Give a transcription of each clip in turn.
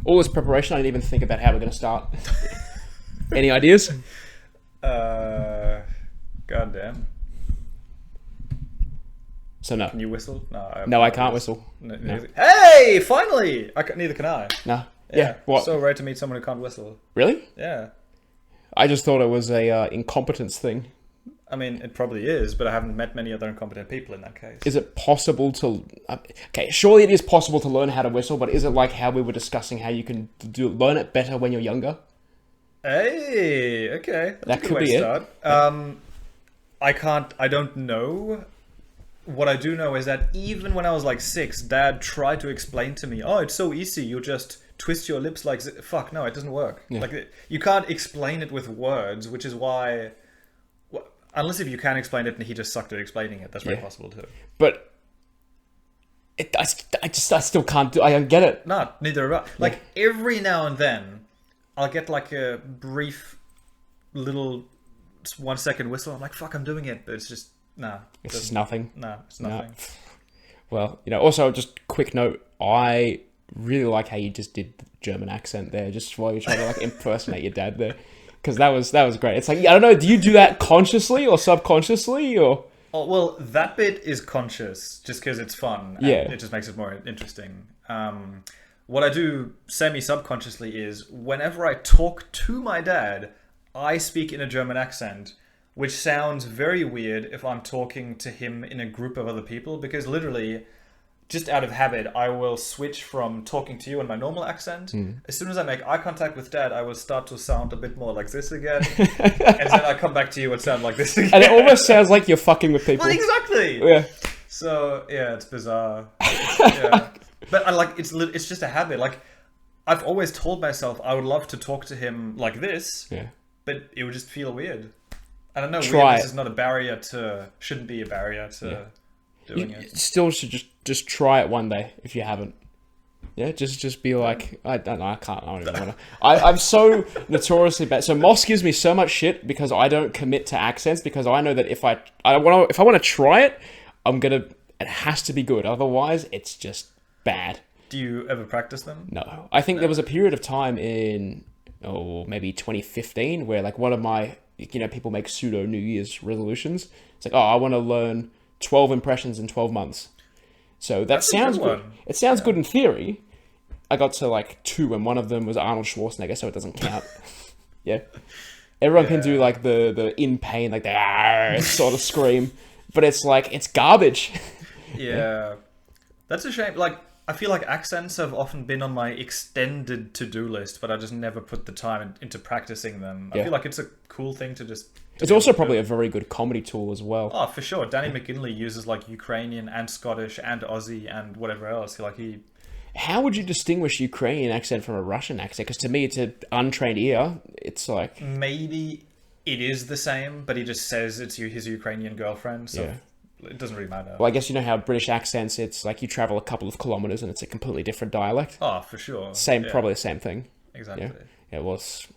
All this preparation, I didn't even think about how we're going to start. Any ideas? Goddamn. So no. Can you whistle? No, I can't whistle. No. Hey, finally! Neither can I. No. Yeah. What? So rare to meet someone who can't whistle. Really? Yeah. I just thought it was a incompetence thing. I mean, it probably is, but I haven't met many other incompetent people in that case. Is it possible to... okay, surely it is possible to learn how to whistle, but is it like how we were discussing how you can learn it better when you're younger? Hey, okay. That could be it. I don't know. What I do know is that even when I was like 6, Dad tried to explain to me, oh, it's so easy, you just twist your lips like... Fuck, no, it doesn't work. Yeah. Like, you can't explain it with words, which is why... Unless if you can explain it and he just sucked at explaining it, that's very possible too. But I still can't do... I don't get it. No, neither have I. Like, every now and then, I'll get like a brief little 1 second whistle. I'm like, fuck, I'm doing it. But it's just, nah. It's just nothing. Nah, it's nothing. No. Well, also, just quick note, I really like how you just did the German accent there, just while you're trying to like impersonate your dad there. Because that was great. It's like, I don't know, do you do that consciously or subconsciously or? Oh, well, that bit is conscious just because it's fun. And it just makes it more interesting. What I do semi-subconsciously is whenever I talk to my dad, I speak in a German accent, which sounds very weird if I'm talking to him in a group of other people, because literally, just out of habit, I will switch from talking to you in my normal accent. As soon as I make eye contact with Dad, I will start to sound a bit more like this again. And then I come back to you and sound like this again. And it almost sounds like you're fucking with people. Well, exactly! Yeah. So, yeah, it's bizarre. Yeah. But I like it's just a habit. Like, I've always told myself I would love to talk to him like this, but it would just feel weird. I don't know, weirdness is not a barrier to... shouldn't be a barrier to... doing it. Still should just try it one day if you haven't. Yeah, just be like, I don't know, I don't even want to. I'm so notoriously bad. So Moss gives me so much shit because I don't commit to accents, because I know that if I want to try it, it has to be good. Otherwise, it's just bad. Do you ever practice them? No. I think there was a period of time in, maybe 2015 where like one of my, people make pseudo New Year's resolutions. It's like, I want to learn 12 impressions in 12 months. So that sounds good. It sounds good in theory. I got to like 2 and one of them was Arnold Schwarzenegger, so it doesn't count. Yeah. Everyone can do like the in pain, like the sort of scream, but it's like, it's garbage. Yeah. That's a shame. Like, I feel like accents have often been on my extended to-do list, but I just never put the time into practicing them. I feel like it's a cool thing to just... It's also probably a very good comedy tool as well. Oh, for sure. Danny McGinley uses like Ukrainian and Scottish and Aussie and whatever else. How would you distinguish Ukrainian accent from a Russian accent? Because to me, it's an untrained ear. It's like... Maybe it is the same, but he just says it's his Ukrainian girlfriend, so it doesn't really matter. Well, I guess you know how British accents, it's like you travel a couple of kilometers and it's a completely different dialect. Oh, for sure. Probably the same thing. Exactly. Yeah, it was...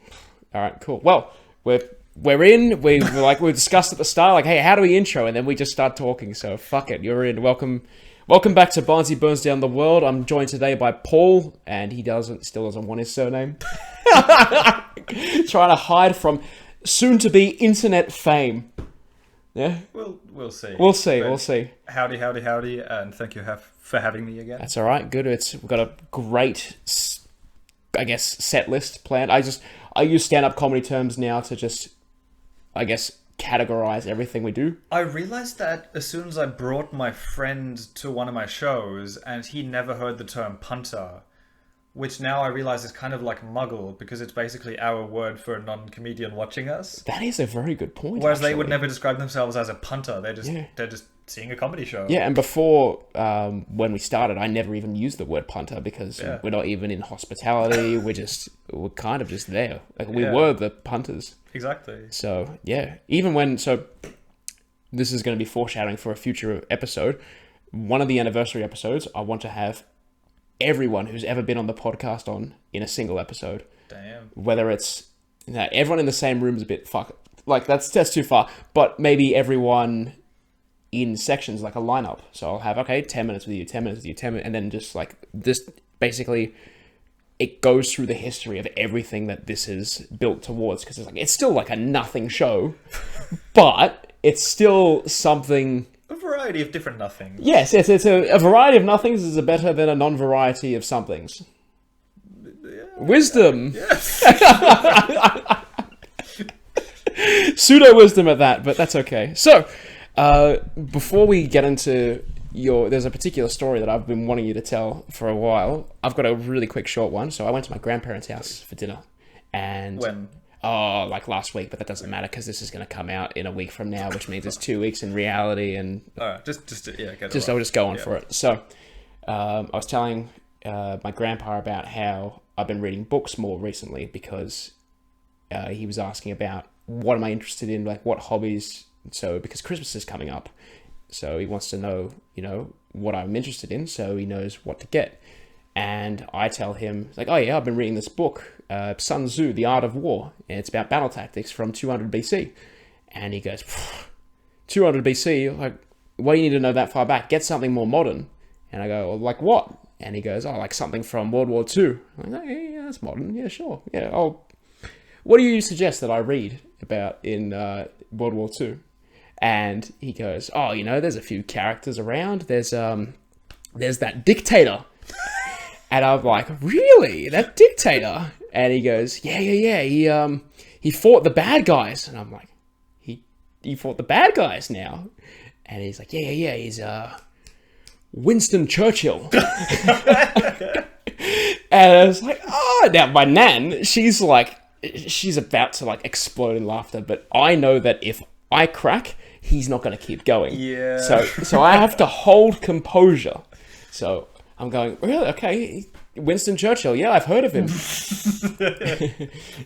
All right, cool. Well, we're in. We discussed at the start, like, hey, how do we intro? And then we just start talking. So fuck it, you're in. Welcome back to Barnzey Burns Down the World. I'm joined today by Paul, and he still doesn't want his surname. Trying to hide from soon-to-be internet fame. Yeah. We'll see. We'll see. Howdy, and thank you for having me again. That's all right. Good. We've got a great, I guess, set list planned. I use stand-up comedy terms now to just, I guess, categorize everything we do. I realized that as soon as I brought my friend to one of my shows, and he never heard the term punter, which now I realize is kind of like muggle, because it's basically our word for a non-comedian watching us. That is a very good point. Whereas they would never describe themselves as a punter. They're just seeing a comedy show. Yeah, and before, when we started, I never even used the word punter, because we're not even in hospitality. we're kind of just there. Like, we were the punters. Exactly. So, yeah. So, this is going to be foreshadowing for a future episode. One of the anniversary episodes, I want to have everyone who's ever been on the podcast on in a single episode. Damn. Whether it's everyone in the same room is a bit like that's too far, but maybe everyone in sections, like a lineup. So I'll have 10 minutes with you, 10 minutes with you, 10 minutes, and then just like this basically it goes through the history of everything that this is built towards, because it's still like a nothing show, but it's still something. A variety of different nothings. Yes, it's a variety of nothings is better than a non-variety of somethings. Yeah. Wisdom. Yes. Pseudo wisdom at that, but that's okay. So, before we get into there's a particular story that I've been wanting you to tell for a while. I've got a really quick short one. So I went to my grandparents' house for dinner, and When? Oh, like last week, but that doesn't matter because this is going to come out in a week from now, which means it's 2 weeks in reality, and All right, just get it I'll just go on for it. So, I was telling my grandpa about how I've been reading books more recently because he was asking about what am I interested in, like what hobbies. So, because Christmas is coming up, so he wants to know, what I'm interested in, so he knows what to get. And I tell him, like, oh yeah, I've been reading this book, Sun Tzu, The Art of War, and it's about battle tactics from 200 BC. And he goes, 200 BC? Like, what do you need to know that far back? Get something more modern. And I go, well, like what? And he goes, oh, like something from World War II. I'm like, oh, yeah, that's modern. Yeah, sure. Yeah, what do you suggest that I read about in World War II? And he goes, oh, there's a few characters around. There's that dictator. And I'm like, really? That dictator? And he goes, yeah. He fought the bad guys. And I'm like, he fought the bad guys now? And he's like, yeah. He's Winston Churchill. And I was like, oh, now my nan, she's about to like explode in laughter. But I know that if I crack, he's not going to keep going. Yeah. So I have to hold composure. So I'm going, really? Okay. Winston Churchill. Yeah, I've heard of him.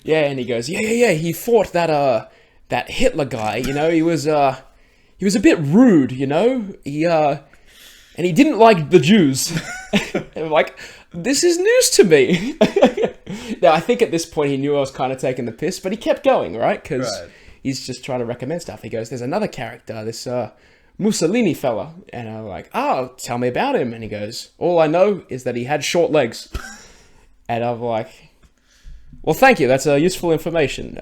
Yeah. And he goes, yeah. He fought that Hitler guy. He was a bit rude, and he didn't like the Jews. And I'm like, this is news to me. Now, I think at this point he knew I was kind of taking the piss, but he kept going, right? Because he's just trying to recommend stuff. He goes, there's another character, this Mussolini fella. And I'm like, oh, tell me about him. And he goes, all I know is that he had short legs. And I'm like, well, thank you. That's useful information.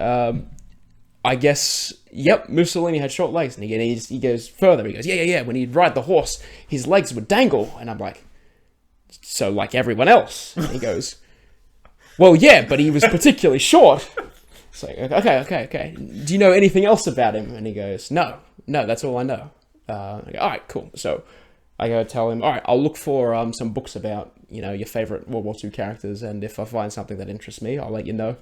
I guess, yep, Mussolini had short legs. And he goes further. He goes, yeah. When he'd ride the horse, his legs would dangle. And I'm like, so like everyone else? And he goes, well, yeah, but he was particularly short. It's like, okay. Do you know anything else about him? And he goes, no, that's all I know. I go, all right, cool. So I go tell him, all right, I'll look for some books about, your favorite World War II characters. And if I find something that interests me, I'll let you know.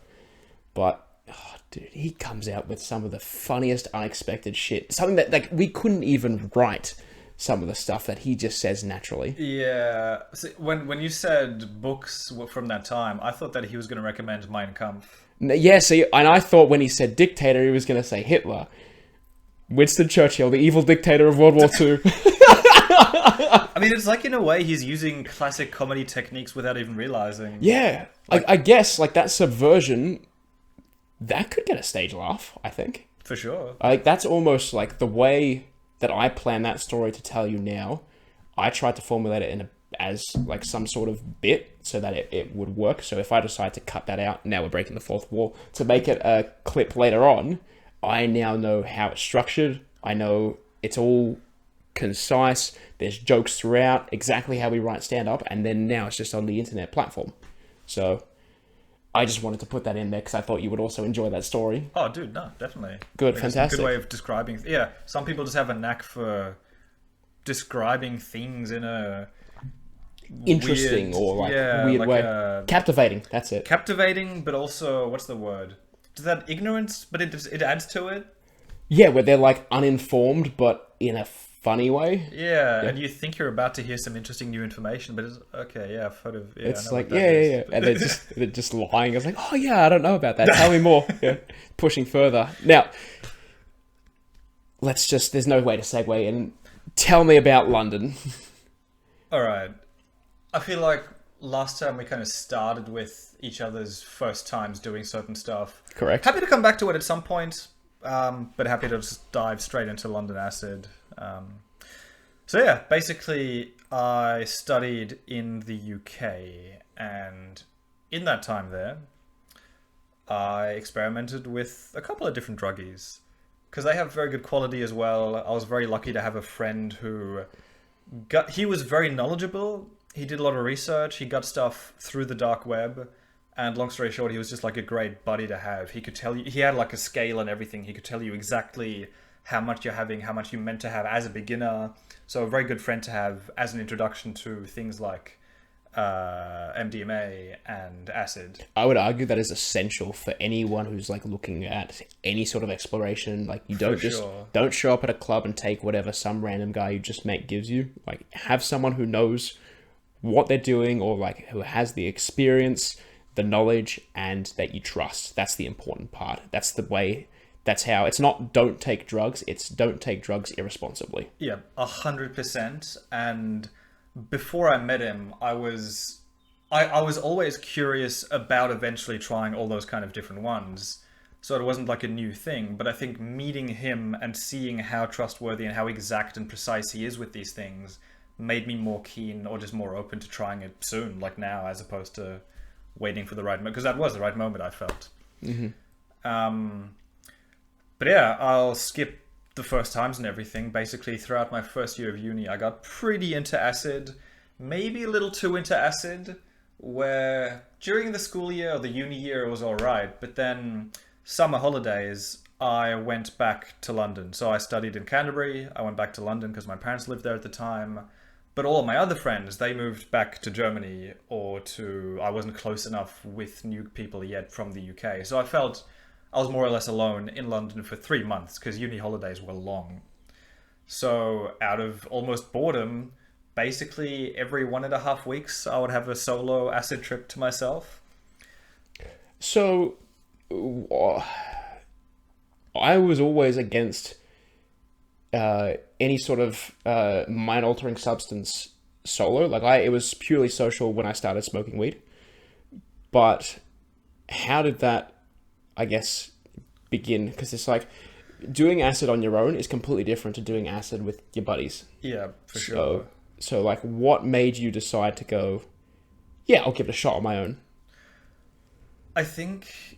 But, oh, dude, he comes out with some of the funniest, unexpected shit. Something that, like, we couldn't even write some of the stuff that he just says naturally. Yeah. See, when you said books from that time, I thought that he was going to recommend Mein Kampf. Yeah, see, and I thought when he said dictator, he was going to say Hitler. Winston Churchill, the evil dictator of World War II. I mean, it's like, in a way, he's using classic comedy techniques without even realizing. Yeah. I guess, like, that subversion, that could get a stage laugh, I think. For sure. Like, that's almost like the way that I plan that story to tell you now. I tried to formulate it as like some sort of bit so that it would work. So if I decide to cut that out, now we're breaking the fourth wall, to make it a clip later on, I now know how it's structured. I know it's all concise. There's jokes throughout, exactly how we write stand-up, and then now it's just on the internet platform. So I just wanted to put that in there because I thought you would also enjoy that story. Oh, dude, no, definitely. Good, It's fantastic. a good way of describing. Yeah, some people just have a knack for describing things in a Interesting weird way. Captivating, that's it. Captivating, but also, what's the word? Does that ignorance, but it adds to it? Yeah, where they're like uninformed, but in a funny way. Yeah, and you think you're about to hear some interesting new information, but it's okay. Yeah, I've heard of. Yeah, it's I know like what that is. yeah, and they're just lying. It's like, oh yeah, I don't know about that. Tell me more. Yeah, pushing further now. There's no way to segue in. Tell me about London. All right, I feel like last time we kind of started with each other's first times doing certain stuff. Correct. Happy to come back to it at some point, but happy to just dive straight into London Acid. So yeah, basically I studied in the UK, and in that time there, I experimented with a couple of different druggies because they have very good quality as well. I was very lucky to have a friend who he was very knowledgeable. He did a lot of research. He got stuff through the dark web. And long story short, he was just like a great buddy to have. He could tell you, he had like a scale and everything. He could tell you exactly how much you're having, how much you meant to have as a beginner. So a very good friend to have as an introduction to things like MDMA and acid. I would argue that is essential for anyone who's like looking at any sort of exploration. Like, you don't don't show up at a club and take whatever some random guy you just met gives you. Like, have someone who knows what they're doing, or like who has the experience, the knowledge, and that you trust. That's the important part. That's the way. That's how. It's not don't take drugs. It's don't take drugs irresponsibly. Yeah, 100%. And before I met him, I was always curious about eventually trying all those kind of different ones. So it wasn't like a new thing. But I think meeting him and seeing how trustworthy and how exact and precise he is with these things made me more keen, or just more open to trying it soon, like now, as opposed to waiting for the right moment, because that was the right moment, I felt. But yeah, I'll skip the first times and everything. Basically, throughout my first year of uni, I got pretty into acid, maybe a little too into acid, where during the school year or the uni year it was all right, but then summer holidays, I went back to London. So I studied in Canterbury. I went back to London because my parents lived there at the time. But all of my other friends, they moved back to Germany, or I wasn't close enough with new people yet from the UK. So I felt I was more or less alone in London for 3 months because uni holidays were long. So out of almost boredom, basically every 1.5 weeks, I would have a solo acid trip to myself. So I was always against any sort of mind-altering substance solo. Like, it was purely social when I started smoking weed. But how did that, I guess, begin? Because it's like, doing acid on your own is completely different to doing acid with your buddies. Yeah, for sure. So like, what made you decide to go, yeah, I'll give it a shot on my own? I think,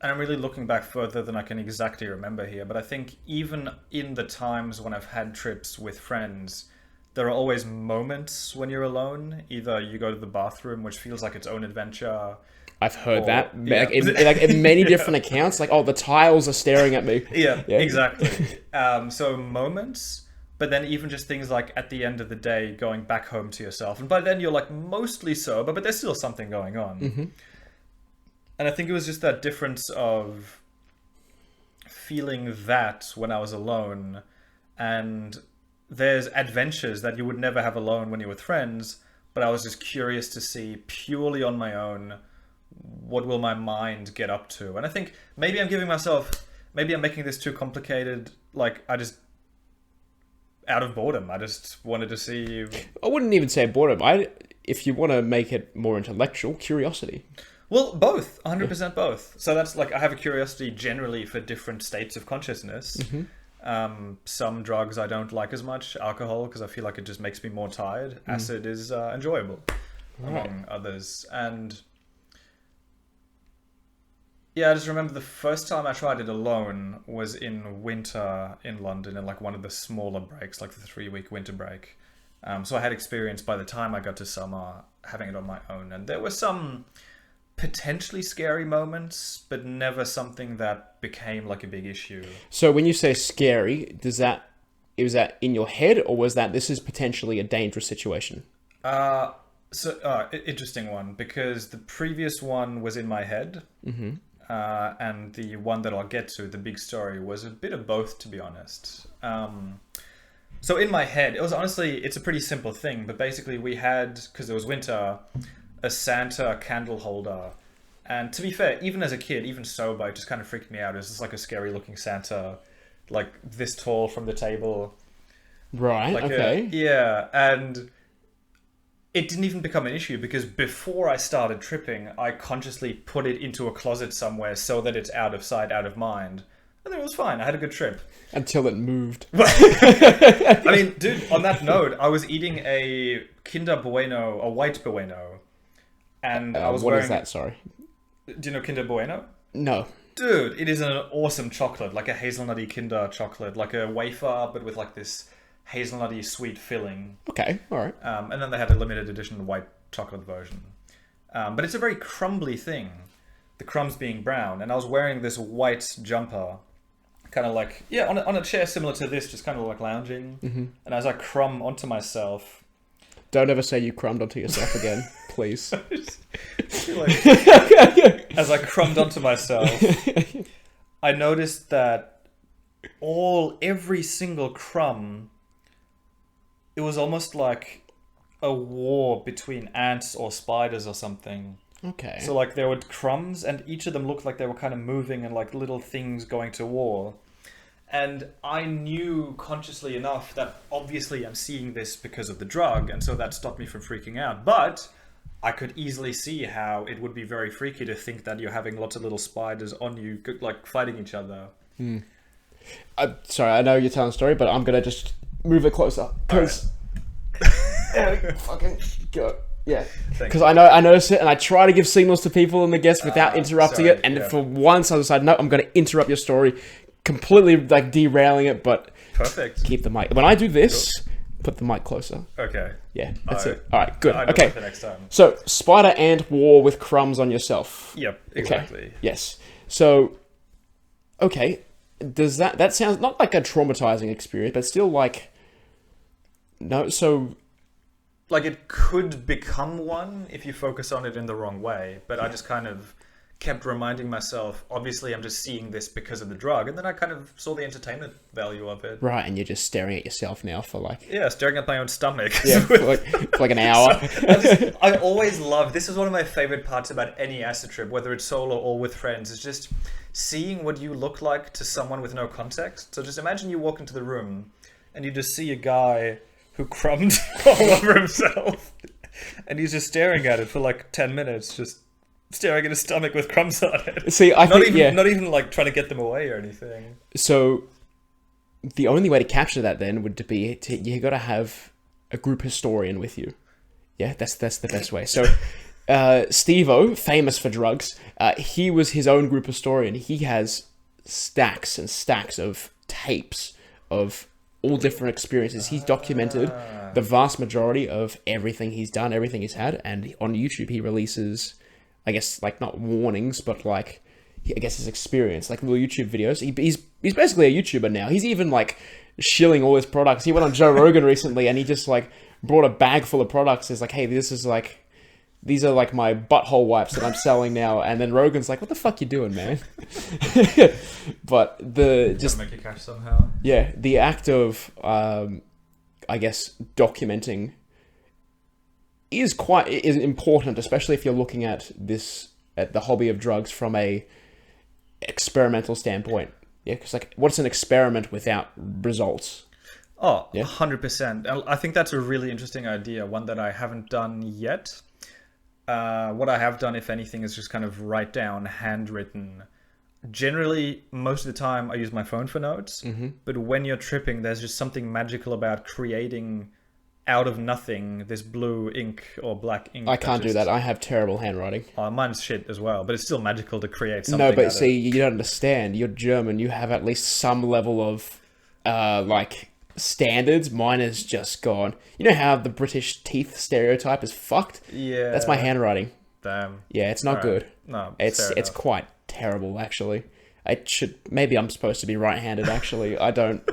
and I'm really looking back further than I can exactly remember here, but I think even in the times when I've had trips with friends, there are always moments when you're alone. Either you go to the bathroom, which feels like its own adventure. I've heard that. Yeah. Like in many different accounts, like, oh, the tiles are staring at me. Yeah. Exactly. So moments, but then even just things like at the end of the day, going back home to yourself. And by then you're like mostly sober, but there's still something going on. Mm-hmm. And I think it was just that difference of feeling that when I was alone, and there's adventures that you would never have alone when you're with friends, but I was just curious to see purely on my own, what will my mind get up to? And I think maybe I'm making this too complicated. Like, out of boredom, I just wanted to see. I wouldn't even say boredom. If you want to make it more intellectual, curiosity. Well, both, 100% both. So that's like, I have a curiosity generally for different states of consciousness. Mm-hmm. Some drugs I don't like as much, alcohol, because I feel like it just makes me more tired. Acid is enjoyable, among others. And yeah, I just remember the first time I tried it alone was in winter in London, in like one of the smaller breaks, like the 3-week winter break. So I had experience by the time I got to summer having it on my own. And there were some potentially scary moments, but never something that became like a big issue. So when you say scary, was that in your head, or was that this is potentially a dangerous situation? Interesting one, because the previous one was in my head. Mm-hmm. And the one that I'll get to, the big story, was a bit of both, to be honest. So in my head, it's a pretty simple thing, but basically we had, because it was winter, a Santa candle holder. And to be fair, even as a kid, even sober, it just kind of freaked me out. It was just like a scary looking Santa, like this tall from the table. Right, like okay. And it didn't even become an issue because before I started tripping, I consciously put it into a closet somewhere so that it's out of sight, out of mind. And then it was fine. I had a good trip. Until it moved. I mean, dude, on that note, I was eating a Kinder Bueno, a white Bueno, And I was what wearing... is that? Sorry. Do you know Kinder Bueno? No. Dude, it is an awesome chocolate, like a hazelnutty Kinder chocolate, like a wafer, but with like this hazelnutty sweet filling. Okay, all right. And then they had a limited edition white chocolate version. But it's a very crumbly thing, the crumbs being brown. And I was wearing this white jumper, kind of like, yeah, on a chair similar to this, just kind of like lounging. Mm-hmm. And as I crumb onto myself... Don't ever say you crumbed onto yourself again, please. As I crumbed onto myself, I noticed that every single crumb, it was almost like a war between ants or spiders or something. Okay. So like there were crumbs and each of them looked like they were kind of moving and like little things going to war. And I knew consciously enough that obviously I'm seeing this because of the drug, and so that stopped me from freaking out. But I could easily see how it would be very freaky to think that you're having lots of little spiders on you, like fighting each other. Sorry, I know you're telling a story, but I'm gonna just move it closer because fucking go. Yeah, because I notice it, and I try to give signals to people and the guests without interrupting it. And for once, I decided, no, I'm going to interrupt your story, completely like derailing it. But perfect. Keep the mic. When I do this, put the mic closer. Okay. Yeah, that's it. All right, good. I Okay. for next time. So, spider ant war with crumbs on yourself. Yep. Exactly. Okay. Yes. So, okay. Does that sounds not like a traumatizing experience, but still like no. So. Like, it could become one if you focus on it in the wrong way. But I just kind of kept reminding myself, obviously I'm just seeing this because of the drug. And then I kind of saw the entertainment value of it. Right, and you're just staring at yourself now for like... Yeah, staring at my own stomach. Yeah, for like an hour. So I always love... This is one of my favorite parts about any acid trip, whether it's solo or with friends, is just seeing what you look like to someone with no context. So just imagine you walk into the room and you just see a guy who crumbed all over himself, and he's just staring at it for like 10 minutes, just staring at his stomach with crumbs on it. See, not even like trying to get them away or anything. So the only way to capture that then would be you got to have a group historian with you. Yeah, that's the best way. So Steve-O, famous for drugs, he was his own group historian. He has stacks and stacks of tapes of all different experiences. He's documented the vast majority of everything he's done, everything he's had, and on YouTube he releases, I guess, like not warnings, but like, I guess his experience, like little YouTube videos. He's basically a YouTuber now. He's even like shilling all his products. He went on Joe Rogan recently, and he just like brought a bag full of products. He's like, hey, these are like my butthole wipes that I'm selling now. And then Rogan's like, what the fuck you doing, man? But just make you cash somehow. Yeah, the act of, I guess, documenting is important, especially if you're looking at the hobby of drugs from a experimental standpoint. Yeah, because like, what's an experiment without results? Oh, yeah? 100%. I think that's a really interesting idea, one that I haven't done yet. What I have done, if anything, is just kind of write down handwritten. Generally, most of the time, I use my phone for notes. Mm-hmm. But when you're tripping, there's just something magical about creating out of nothing this blue ink or black ink. I can't do that. I have terrible handwriting. Mine's shit as well, but it's still magical to create something. No, but see, you don't understand. You're German. You have at least some level of like standards. Mine is just gone. You know how the British teeth stereotype is fucked? Yeah. That's my handwriting. Damn. Yeah, it's not good. No, it's quite terrible, actually. Maybe I'm supposed to be right-handed, actually. I don't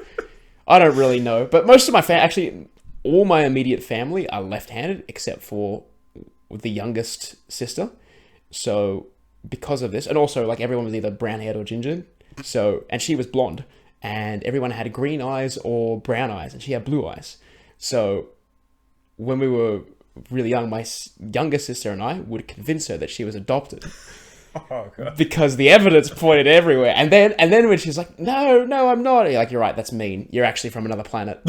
really know. But most of my actually all my immediate family are left-handed except for the youngest sister. So because of this, and also like everyone was either brown-haired or ginger. So, and she was blonde. And everyone had green eyes or brown eyes, and she had blue eyes. So when we were really young, my younger sister and I would convince her that she was adopted. Oh, God. Because the evidence pointed everywhere. And then when she's like, no, I'm not. You're like, you're right, that's mean. You're actually from another planet.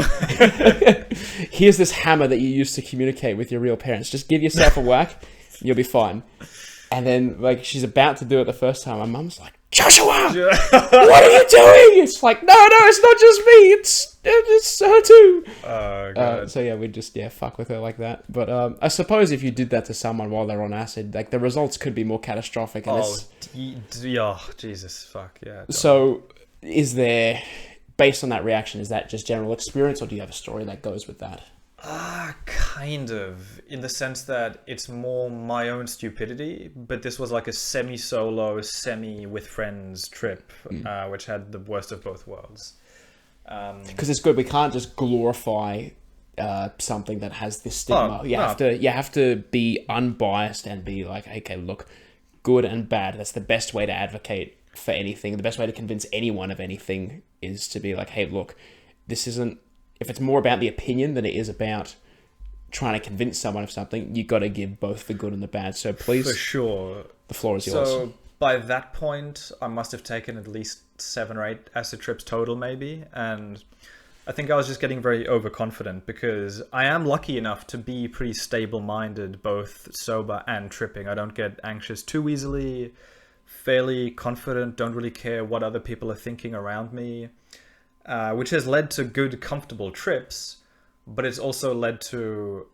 Here's this hammer that you use to communicate with your real parents. Just give yourself a whack, you'll be fine. And then like she's about to do it the first time. My mum's like, Joshua, what are you doing? It's like, no, it's not just me. It's her too. Oh, God. So yeah, we just fuck with her like that. But I suppose if you did that to someone while they're on acid, like the results could be more catastrophic. And Jesus, fuck yeah. So, is there, based on that reaction, is that just general experience, or do you have a story that goes with that? Kind of, in the sense that it's more my own stupidity, but this was like a semi-solo, semi-with-friends trip, which had the worst of both worlds. Because it's good, we can't just glorify something that has this stigma. You have to be unbiased and be like, okay, look, good and bad, that's the best way to advocate for anything. The best way to convince anyone of anything is to be like, hey, look, this isn't, if it's more about the opinion than it is about trying to convince someone of something, you got to give both the good and the bad. So please, for sure, the floor is yours. So by that point, I must have taken at least 7 or 8 acid trips total, maybe, and I think I was just getting very overconfident because I am lucky enough to be pretty stable-minded, both sober and tripping. I don't get anxious too easily, fairly confident, don't really care what other people are thinking around me. Which has led to good, comfortable trips, but it's also led to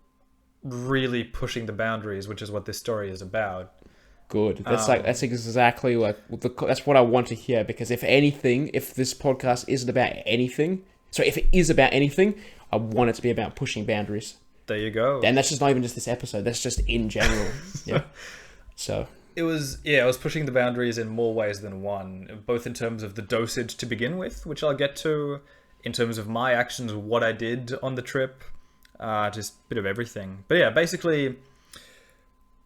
really pushing the boundaries, which is what this story is about. Good. That's exactly that's what I want to hear. Because if anything, if this podcast isn't about anything, if it is about anything, I want it to be about pushing boundaries. There you go. And that's just not even just this episode. That's just in general. Yeah. So. It was pushing the boundaries in more ways than one, both in terms of the dosage to begin with, which I'll get to, in terms of my actions, what I did on the trip, just a bit of everything. But yeah, basically,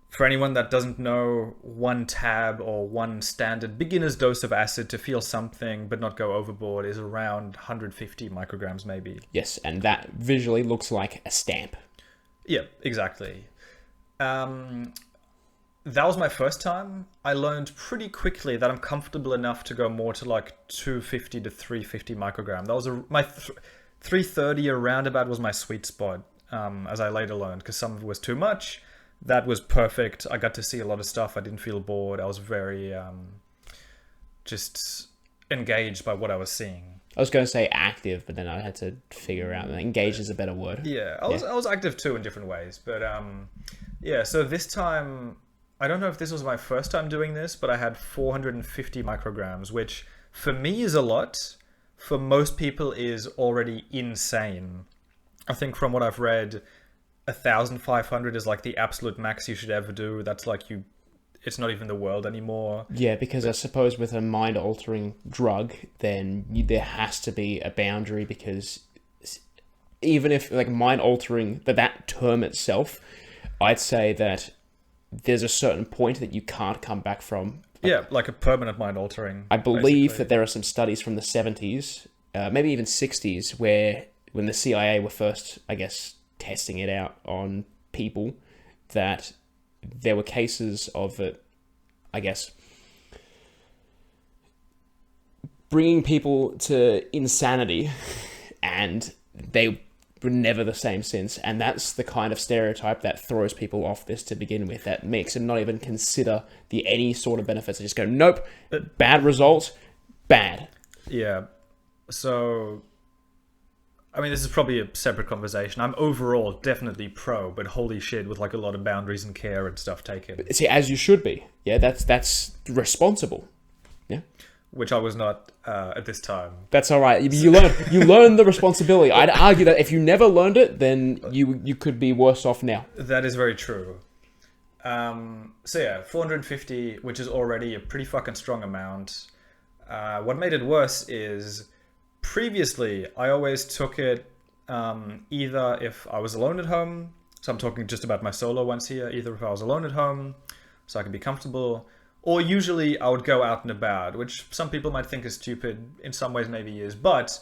for anyone that doesn't know, 1 tab or 1 standard beginner's dose of acid to feel something but not go overboard is around 150 micrograms maybe. Yes, and that visually looks like a stamp. Yeah, exactly. That was my first time. I learned pretty quickly that I'm comfortable enough to go more to like 250 to 350 microgram. That was my 330 around about was my sweet spot, as I later learned, because some of it was too much. That was perfect. I got to see a lot of stuff. I didn't feel bored. I was very just engaged by what I was seeing. I was going to say active, but then I had to figure out that engaged is a better word. Yeah, I was active too in different ways. But so this time, I don't know if this was my first time doing this, but I had 450 micrograms, which for me is a lot. For most people is already insane. I think from what I've read, 1,500 is like the absolute max you should ever do. That's like it's not even the world anymore. Yeah, because I suppose with a mind-altering drug, then there has to be a boundary, because even if like mind-altering, that term itself, I'd say that there's a certain point that you can't come back from. Yeah, like a permanent mind-altering. I believe that there are some studies from the 70s, maybe even 60s, where when the CIA were first, I guess, testing it out on people, that there were cases of it, I guess, bringing people to insanity, and they were never the same since. And that's the kind of stereotype that throws people off this to begin with, that makes them not even consider any sort of benefits. They just go, nope, bad result, bad. Yeah. So, I mean, this is probably a separate conversation. I'm overall definitely pro, but holy shit, with like a lot of boundaries and care and stuff taken. See, as you should be. Yeah, that's responsible. Yeah. Which I was not at this time. That's all right. You learn the responsibility. I'd argue that if you never learned it, then you could be worse off now. That is very true. So yeah, 450, which is already a pretty fucking strong amount. What made it worse is previously I always took it either if I was alone at home. So I'm talking just about my solo ones here. Either if I was alone at home, so I could be comfortable. Or usually I would go out and about, which some people might think is stupid. In some ways maybe is. But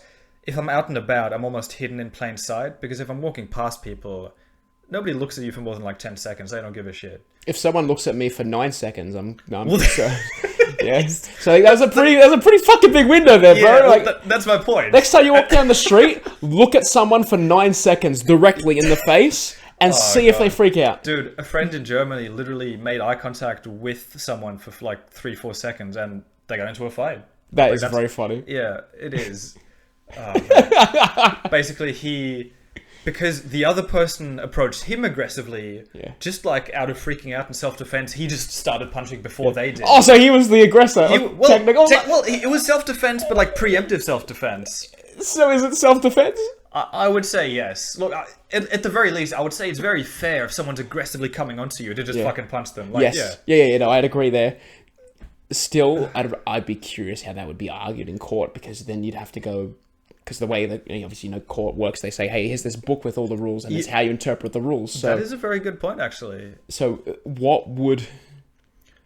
if I'm out and about, I'm almost hidden in plain sight. Because if I'm walking past people, nobody looks at you for more than like 10 seconds. They don't give a shit. If someone looks at me for 9 seconds, I'm sure. Yeah. So that was a pretty fucking big window there, bro. Yeah, like, that's my point. Next time you walk down the street, look at someone for 9 seconds directly in the face and see if they freak out. Dude, a friend in Germany literally made eye contact with someone for like 3-4 seconds, and they got into a fight. That is very funny. Yeah, it is. Basically, because the other person approached him aggressively, just like out of freaking out and self-defense, he just started punching before they did. Oh, so he was the aggressor. It was self-defense, but like preemptive self-defense. So is it self-defense? I would say yes. Look, at the very least, I would say it's very fair if someone's aggressively coming onto you to just fucking punch them. Like, yes. Yeah. No, I'd agree there. Still, I'd be curious how that would be argued in court, because then you'd have to go... Because the way that, obviously, court works, they say, hey, here's this book with all the rules, and it's how you interpret the rules. So, that is a very good point, actually. So, what would...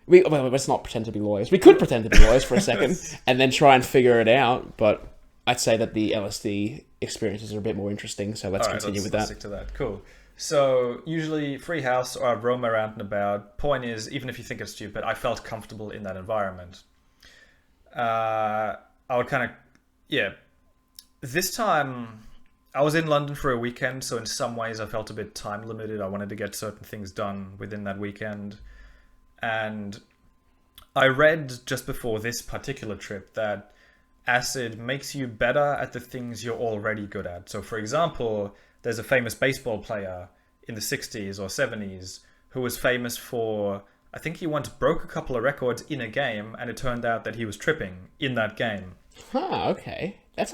Well, let's not pretend to be lawyers. We could pretend to be lawyers for a second, and then try and figure it out, but I'd say that the LSD experiences are a bit more interesting, so let's continue with that. Let's stick to that. Cool. So, usually, free house, or I'd roam around and about. Point is, even if you think it's stupid, I felt comfortable in that environment. I would kind of... Yeah. This time, I was in London for a weekend, so in some ways I felt a bit time limited. I wanted to get certain things done within that weekend. And I read just before this particular trip that acid makes you better at the things you're already good at. So for example, there's a famous baseball player in the 60s or 70s who was famous for, I think he once broke a couple of records in a game, and it turned out that he was tripping in that game. Okay. That's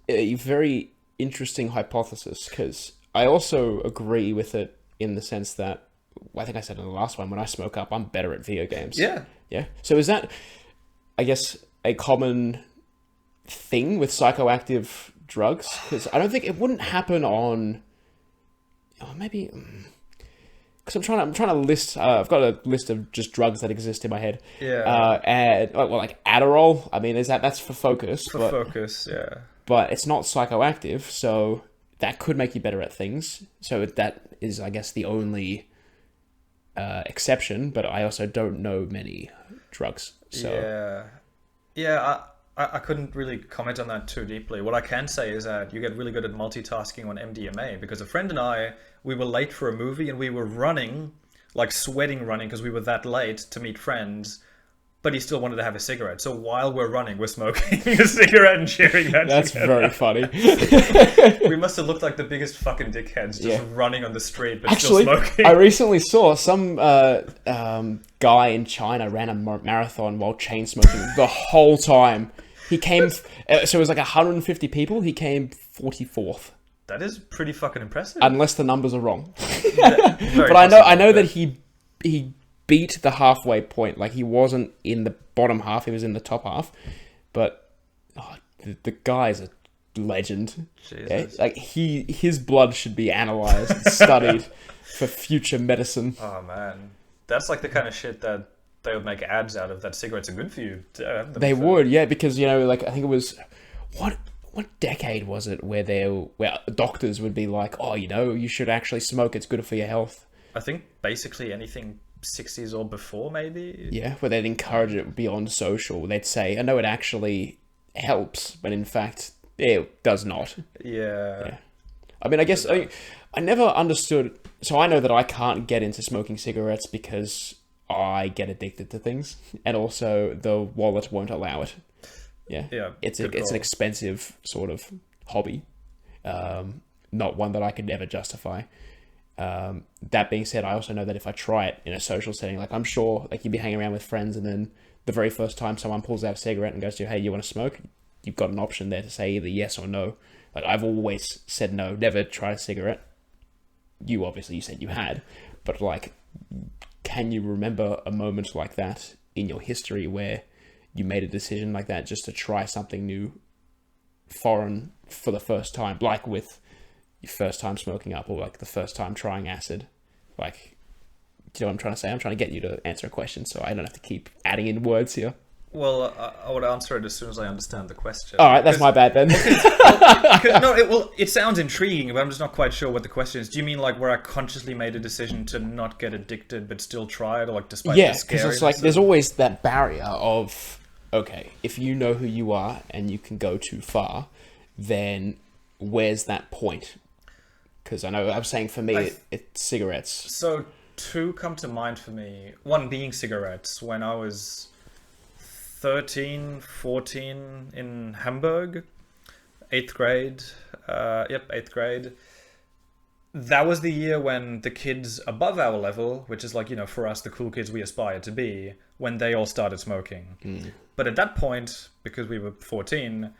a very interesting hypothesis, because I also agree with it in the sense that, I think I said in the last one, when I smoke up, I'm better at video games. Yeah. Yeah. So is that, I guess, a common thing with psychoactive drugs? Because I don't think it wouldn't happen on... Oh, maybe... Because I'm trying to list... I've got a list of just drugs that exist in my head. Yeah. And like Adderall. I mean, that's for focus. Focus, yeah. But it's not psychoactive, so that could make you better at things. So that is, I guess, the only exception. But I also don't know many drugs. So yeah. I couldn't really comment on that too deeply. What I can say is that you get really good at multitasking on MDMA, because a friend and I, we were late for a movie and we were running, like sweating running because we were that late to meet friends, but he still wanted to have a cigarette. So while we're running, we're smoking a cigarette and sharing that That's together. very funny. We must have looked like the biggest fucking dickheads just running on the street but Actually, still smoking. I recently saw some guy in China ran a marathon while chain smoking the whole time. He came... so it was like 150 people. He came 44th. That is pretty fucking impressive. Unless the numbers are wrong. But I know that he beat the halfway point. Like, he wasn't in the bottom half, he was in the top half. But the guy's a legend. Jesus. Like, his blood should be analyzed and studied for future medicine. Oh man, that's like the kind of shit that they would make ads out of, that cigarettes are good for you. They would, yeah, because like, I think it was what decade was it where doctors would be like, oh, you should actually smoke, it's good for your health. I think basically anything 60s or before, maybe. Yeah, where they'd encourage it beyond social. They'd say, I know it actually helps, but in fact, it does not. Yeah. I mean, I guess I never understood. So I know that I can't get into smoking cigarettes because I get addicted to things, and also the wallet won't allow it. Yeah. It's an expensive sort of hobby, not one that I could ever justify. That being said, I also know that if I try it in a social setting, like, I'm sure, like, you'd be hanging around with friends, and then the very first time someone pulls out a cigarette and goes to you, hey, you want to smoke? You've got an option there to say either yes or no. Like, I've always said no, never tried a cigarette. You said you had, but, like, can you remember a moment like that in your history where you made a decision like that just to try something new, foreign, for the first time, like with your first time smoking up, or like the first time trying acid? Like, do you know what I'm trying to say? I'm trying to get you to answer a question so I don't have to keep adding in words here. Well, I would answer it as soon as I understand the question. All right, that's my bad then. It sounds intriguing, but I'm just not quite sure what the question is. Do you mean like where I consciously made a decision to not get addicted but still try it, or like despite the scariness? Because it's like there's always that barrier of, okay, if you know who you are and you can go too far, then where's that point? Because I know I'm saying for me, it's cigarettes. So two come to mind for me. One being cigarettes. When I was 13, 14 in Hamburg, 8th grade. 8th grade. That was the year when the kids above our level, which is like, you know, for us, the cool kids we aspire to be, when they all started smoking. But at that point, because we were 14,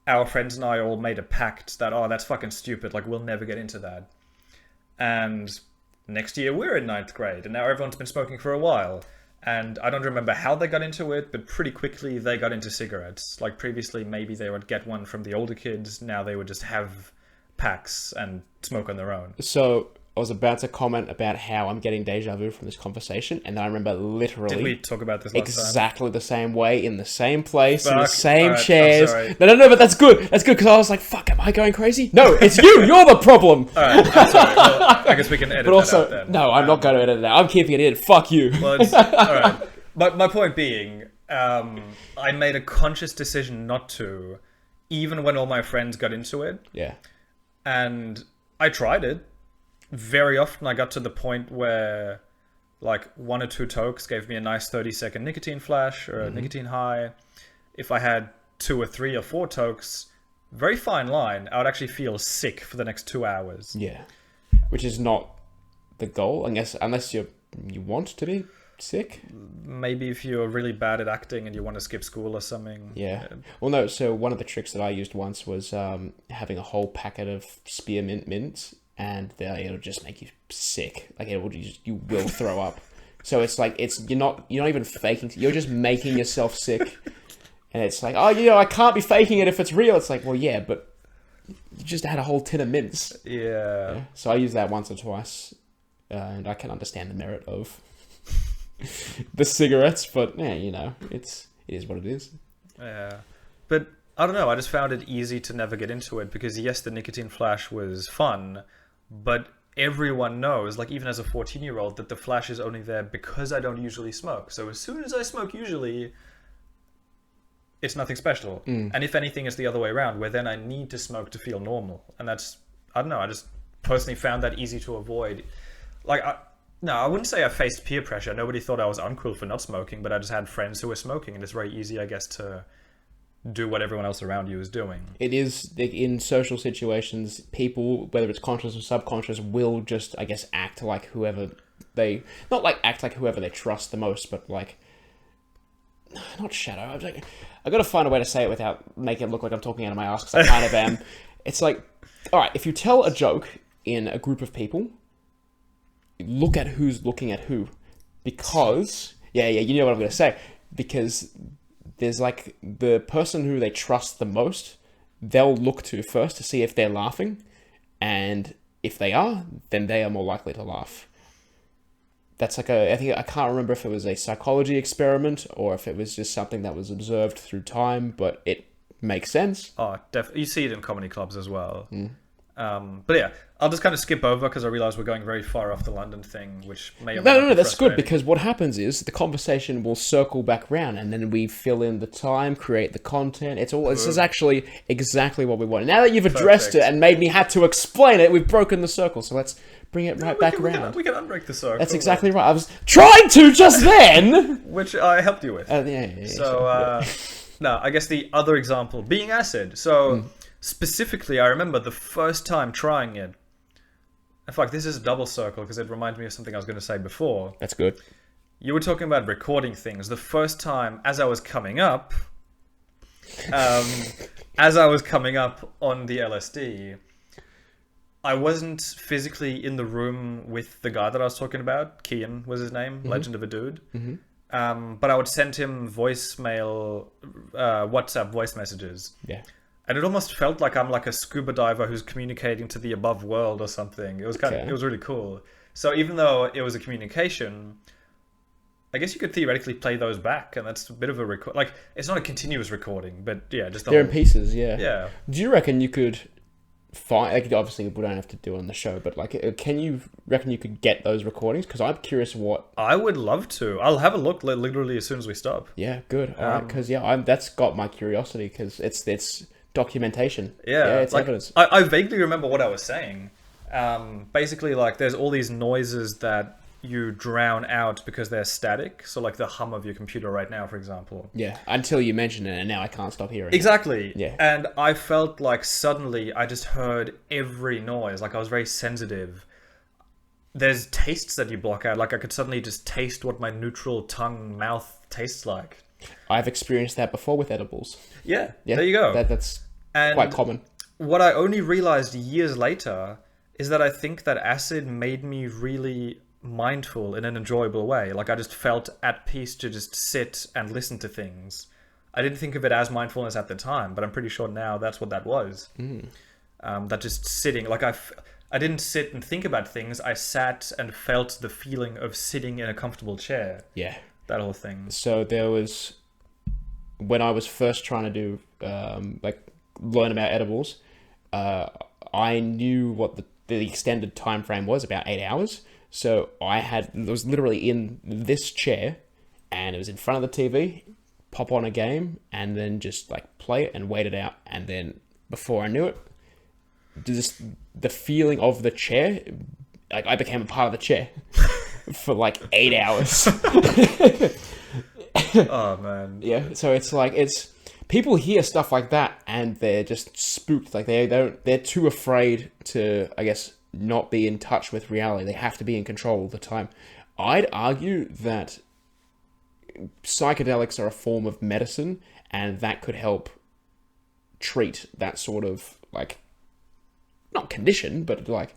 our friends and I all made a pact that, oh, that's fucking stupid. Like, we'll never get into that. And next year we're in 9th grade, and now everyone's been smoking for a while. And I don't remember how they got into it, but pretty quickly they got into cigarettes. Like, previously, maybe they would get one from the older kids. Now they would just have packs and smoke on their own. So I was about to comment about how I'm getting deja vu from this conversation, and then I remember literally... Did we talk about this last exactly time? The same way, in the same place, in the Fuck. same Alright, chairs. I'm sorry. No, but that's good. That's good, because I was like, fuck, am I going crazy? No, it's you! You're the problem! Alright, I'm sorry. Well, I guess we can edit But also, that out then. no, I'm not going to edit it out. I'm keeping it in. Fuck you. Well, alright. But my point being, I made a conscious decision not to, even when all my friends got into it. Yeah. And I tried it. Very often I got to the point where like 1 or 2 tokes gave me a nice 30-second nicotine flash or a nicotine high. If I had 2 or 3 or 4 tokes, very fine line, I would actually feel sick for the next 2 hours. Yeah. Which is not the goal, I guess, unless you want to be sick. Maybe if you're really bad at acting and you want to skip school or something. Yeah. Well, no, so one of the tricks that I used once was having a whole packet of spearmint mints, and it'll just make you sick. Like, you will throw up. So it's like, you're not even faking, you're just making yourself sick. And it's like, oh, I can't be faking it if it's real. It's like, well, yeah, but you just had a whole tin of mints. Yeah. So I used that once or twice, and I can understand the merit of the cigarettes, but yeah, it is what it is. Yeah. But I don't know, I just found it easy to never get into it because yes, the nicotine flash was fun, but everyone knows, like even as a 14-year-old, that the flash is only there because I don't usually smoke. So as soon as I smoke, usually it's nothing special. And if anything, it's the other way around, where then I need to smoke to feel normal. And that's, I don't know, I just personally found that easy to avoid. Like, I wouldn't say I faced peer pressure. Nobody thought I was uncool for not smoking, but I just had friends who were smoking, and it's very easy, I guess, to do what everyone else around you is doing. It is, in social situations, people, whether it's conscious or subconscious, will just, I guess, act like whoever they... Not like act like whoever they trust the most, but like... Not shadow. I've got to find a way to say it without making it look like I'm talking out of my ass, because I kind of am. It's like, alright, if you tell a joke in a group of people, look at who's looking at who. Because... Yeah, you know what I'm going to say. Because... There's like the person who they trust the most, they'll look to first to see if they're laughing. And if they are, then they are more likely to laugh. That's like I can't remember if it was a psychology experiment or if it was just something that was observed through time, but it makes sense. Oh, definitely. You see it in comedy clubs as well. But yeah, I'll just kind of skip over because I realize we're going very far off the London thing, which may or may not be that's good, frustrating. because what happens is the conversation will circle back around, and then we fill in the time, create the content. This is actually exactly what we want. Now that you've addressed it and made me have to explain it, we've broken the circle. So let's bring it back around. We can unbreak the circle. That's exactly right. I was trying to just then, which I helped you with. Yeah. No, I guess the other example being acid. So. Specifically, I remember the first time trying it. In fact, this is a double circle because it reminds me of something I was going to say before. That's good. You were talking about recording things. The first time, as I was coming up on the LSD, I wasn't physically in the room with the guy that I was talking about. Kian was his name, legend of a dude. But I would send him WhatsApp voice messages. Yeah. And it almost felt like I'm like a scuba diver who's communicating to the above world or something. It was it was really cool. So even though it was a communication, I guess you could theoretically play those back, and that's a bit of a record. Like, it's not a continuous recording, but yeah, just they're in pieces. Yeah. Yeah. Do you reckon you could find? Like, obviously, we don't have to do it on the show, but like, can you reckon you could get those recordings? Because I'm curious what. I would love to. I'll have a look literally as soon as we stop. Yeah. Good. All right. Because that's got my curiosity. Because it's documentation. Yeah, it's like, evidence. I vaguely remember what I was saying. Basically, like, there's all these noises that you drown out because they're static. So like the hum of your computer right now, for example. Yeah, until you mention it, and now I can't stop hearing Exactly. Yeah. And I felt like suddenly I just heard every noise. Like I was very sensitive. There's tastes that you block out. Like I could suddenly just taste what my neutral tongue mouth tastes like. it. I've experienced that before with edibles. Yeah, Yeah, there you go. That's And quite common. what I only realized years later is that I think that acid made me really mindful in an enjoyable way. Like I just felt at peace to just sit and listen to things. I didn't think of it as mindfulness at the time, but I'm pretty sure now that's what that was. That just sitting, like I didn't sit and think about things. I sat and felt the feeling of sitting in a comfortable chair. Yeah. That whole thing. So there was, when I was first trying to do, learn about edibles, I knew what the extended time frame was, about 8 hours. So I was literally in this chair, and it was in front of the TV, pop on a game, and then just like play it and wait it out. And then before I knew it, just the feeling of the chair, like I became a part of the chair for like 8 hours. Oh man. Yeah. So it's like, people hear stuff like that and they're just spooked. Like they're too afraid to, I guess, not be in touch with reality. They have to be in control all the time. I'd argue that psychedelics are a form of medicine, and that could help treat that sort of, like, not condition, but like,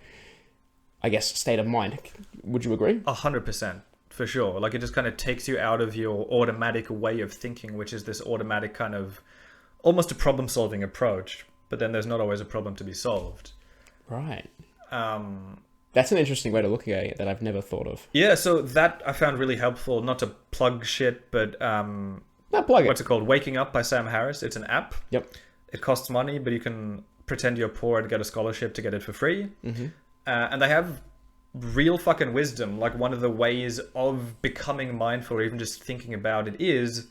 I guess, state of mind. Would you agree? 100%. For sure. Like it just kind of takes you out of your automatic way of thinking, which is this automatic kind of almost a problem solving approach, but then there's not always a problem to be solved. Right. That's an interesting way to look at it that I've never thought of. Yeah, so that I found really helpful. Not to plug shit, but Not plug it. what's it called? Waking Up by Sam Harris. It's an app. Yep. It costs money, but you can pretend you're poor and get a scholarship to get it for free. Mm-hmm. And they have real fucking wisdom. Like one of the ways of becoming mindful, or even just thinking about it, is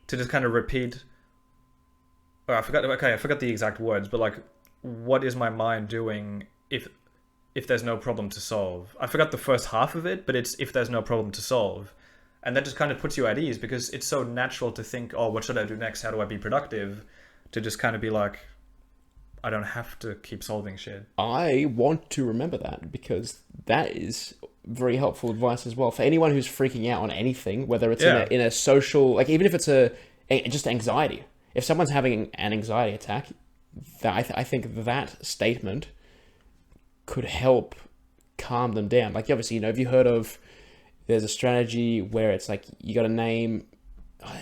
to just kind of repeat. Oh, I forgot the exact words, but like, what is my mind doing if there's no problem to solve? I forgot the first half of it, but it's if there's no problem to solve. And that just kind of puts you at ease, because it's so natural to think, oh, what should I do next? How do I be productive? To just kind of be like, I don't have to keep solving shit. I want to remember that, because that is very helpful advice as well for anyone who's freaking out on anything, whether it's in a social, like even if it's just anxiety. If someone's having an anxiety attack, I think that statement could help calm them down. Like obviously, have you heard of? There's a strategy where it's like you got to name.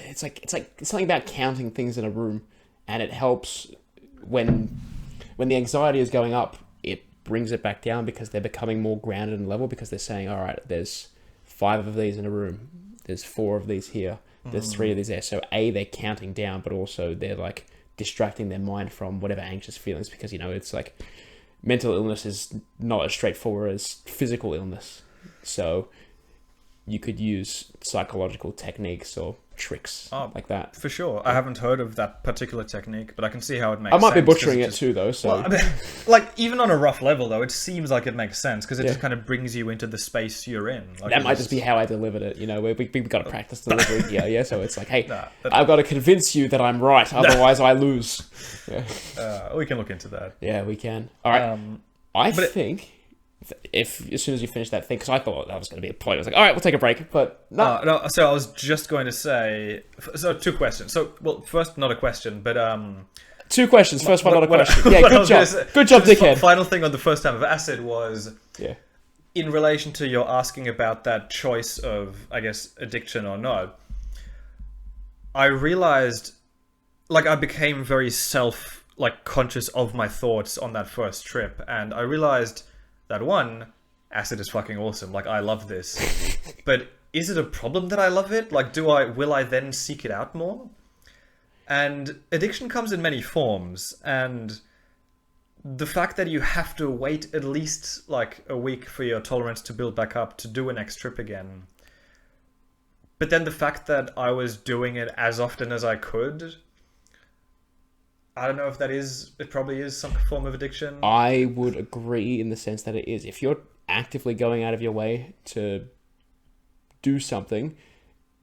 It's like something about counting things in a room, and it helps when the anxiety is going up. It brings it back down because they're becoming more grounded and level, because they're saying, all right, there's 5 of these in a room, there's 4 of these here, there's 3 of these there. So they're counting down, but also they're like distracting their mind from whatever anxious feelings, because it's like mental illness is not as straightforward as physical illness. So you could use psychological techniques or tricks like that. For sure. I haven't heard of that particular technique, but I can see how it makes sense. I might be butchering it too, though. So, well, I mean, like, even on a rough level, though, it seems like it makes sense, because it just kind of brings you into the space you're in. Like, that might just be how I delivered it. We've got to practice delivery here, yeah? So it's like, hey, I've got to convince you that I'm right, otherwise I lose. Yeah. We can look into that. Yeah, we can. All right. I think... If as soon as you finish that thing, because I thought that was going to be a point, I was like, all right, we'll take a break, but no. No. So I was just going to say, so 2 questions. So, well, first, not a question, but 2 questions. First one, not a question. Yeah, good job. Good job, dickhead. Final thing on the first time of acid was, yeah, in relation to your asking about that choice of, I guess, addiction or not. I realized, like, I became very conscious of my thoughts on that first trip, and I realized that 1, acid is fucking awesome. Like, I love this. But is it a problem that I love it? Like, will I then seek it out more? And addiction comes in many forms. And the fact that you have to wait at least like a week for your tolerance to build back up to do a next trip again. But then the fact that I was doing it as often as I could, I don't know if it probably is some form of addiction. I would agree in the sense that it is. If you're actively going out of your way to do something,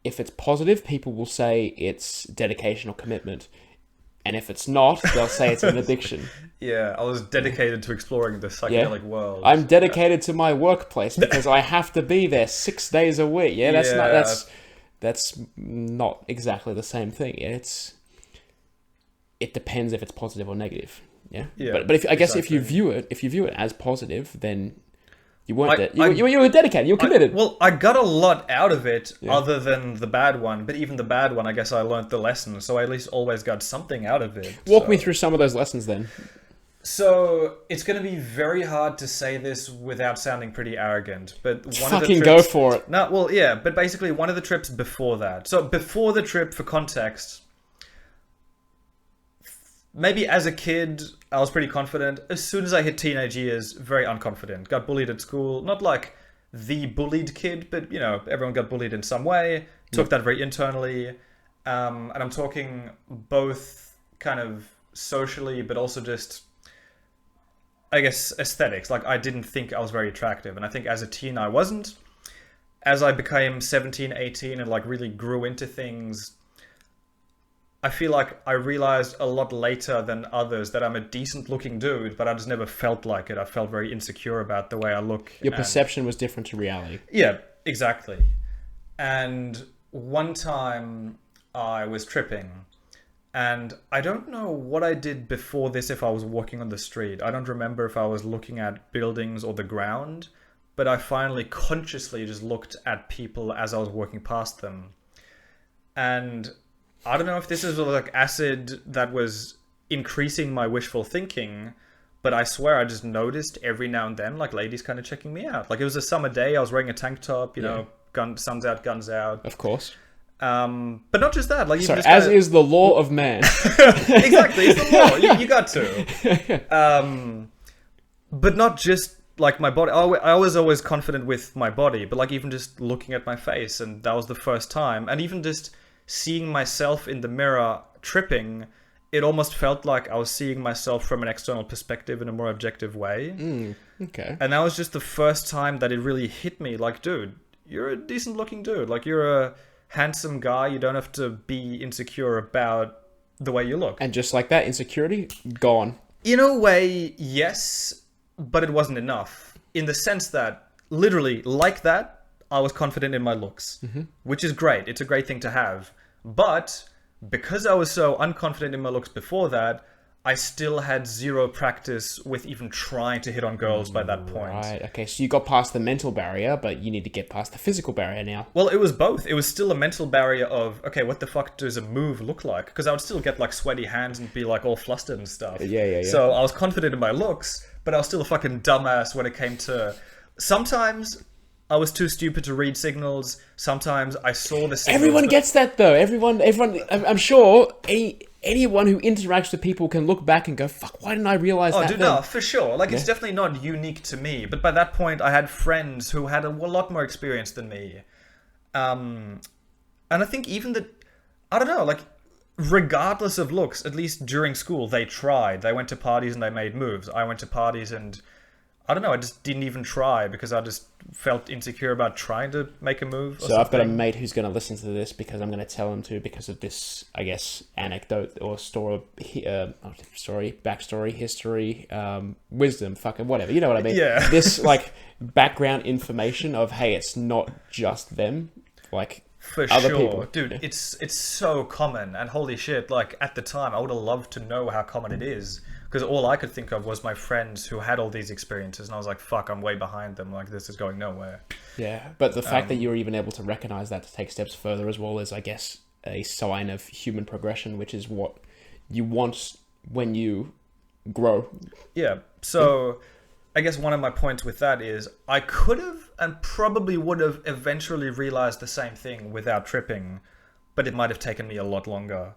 if it's positive, people will say it's dedication or commitment. And if it's not, they'll say it's an addiction. Yeah, I was dedicated to exploring the psychedelic world. I'm dedicated to my workplace because I have to be there 6 days a week. Yeah, that's not exactly the same thing. It depends if it's positive or negative. Yeah. But if if you view it as positive, then you weren't you were dedicated. You were committed. I got a lot out of it, other than the bad one. But even the bad one, I guess I learned the lesson. So I at least always got something out of it. Walk me through some of those lessons then. So it's going to be very hard to say this without sounding pretty arrogant. But go for it. No, well, yeah. But basically, one of the trips before that. So before the trip, for context. Maybe as a kid, I was pretty confident. As soon as I hit teenage years, very unconfident. Got bullied at school. Not like the bullied kid, but, everyone got bullied in some way. Took that very internally. And I'm talking both kind of socially, but also just, I guess, aesthetics. Like, I didn't think I was very attractive. And I think as a teen, I wasn't. As I became 17, 18, and, really grew into things, I feel like I realized a lot later than others that I'm a decent looking dude, but I just never felt like it. I felt very insecure about the way I look. Your perception was different to reality. Yeah, exactly. And one time I was tripping, and I don't know what I did before this if I was walking on the street. I don't remember if I was looking at buildings or the ground, but I finally consciously just looked at people as I was walking past them. And I don't know if this is like acid that was increasing my wishful thinking, but I swear I just noticed every now and then, ladies kind of checking me out. It was a summer day. I was wearing a tank top, sun's out, guns out. Of course. But not just that. Is the law of man. Exactly, it's the law. You got to. But not just my body. I was always confident with my body, but even just looking at my face, and that was the first time. And even just seeing myself in the mirror tripping, it almost felt like I was seeing myself from an external perspective in a more objective way. Okay. And that was just the first time that it really hit me. Dude, you're a decent looking dude. You're a handsome guy. You don't have to be insecure about the way you look. And just like that, insecurity, gone. In a way, yes, but it wasn't enough. In the sense that, literally, like that, I was confident in my looks, which is great. It's a great thing to have. But because I was so unconfident in my looks before that, I still had zero practice with even trying to hit on girls by that point. Right, okay. So you got past the mental barrier, but you need to get past the physical barrier now. Well, it was both. It was still a mental barrier of, okay, what the fuck does a move look like? Because I would still get sweaty hands and be all flustered and stuff. Yeah. So I was confident in my looks, but I was still a fucking dumbass when it came to... Sometimes I was too stupid to read signals. Sometimes I saw the signals. Everyone gets that though. Everyone. I'm sure anyone who interacts with people can look back and go, "Fuck, why didn't I realize that?" Oh, dude, no, for sure. It's definitely not unique to me. But by that point, I had friends who had a lot more experience than me. And I think even that, I don't know, regardless of looks, at least during school, they tried. They went to parties and they made moves. I went to parties and, I don't know, I just didn't even try because I just felt insecure about trying to make a move. So I've got a mate who's going to listen to this because I'm going to tell him to, because of this, I guess, anecdote or backstory, history, wisdom, fucking whatever. You know what I mean? Yeah. This background information of, hey, it's not just them. For other sure, people. Dude. It's so common, and holy shit! At the time, I would have loved to know how common it is, because all I could think of was my friends who had all these experiences, and I was like, "Fuck, I'm way behind them. This is going nowhere." Yeah, but the fact that you were even able to recognize that to take steps further as well is, I guess, a sign of human progression, which is what you want when you grow. Yeah. So, I guess one of my points with that is I could have and probably would have eventually realized the same thing without tripping, but it might have taken me a lot longer.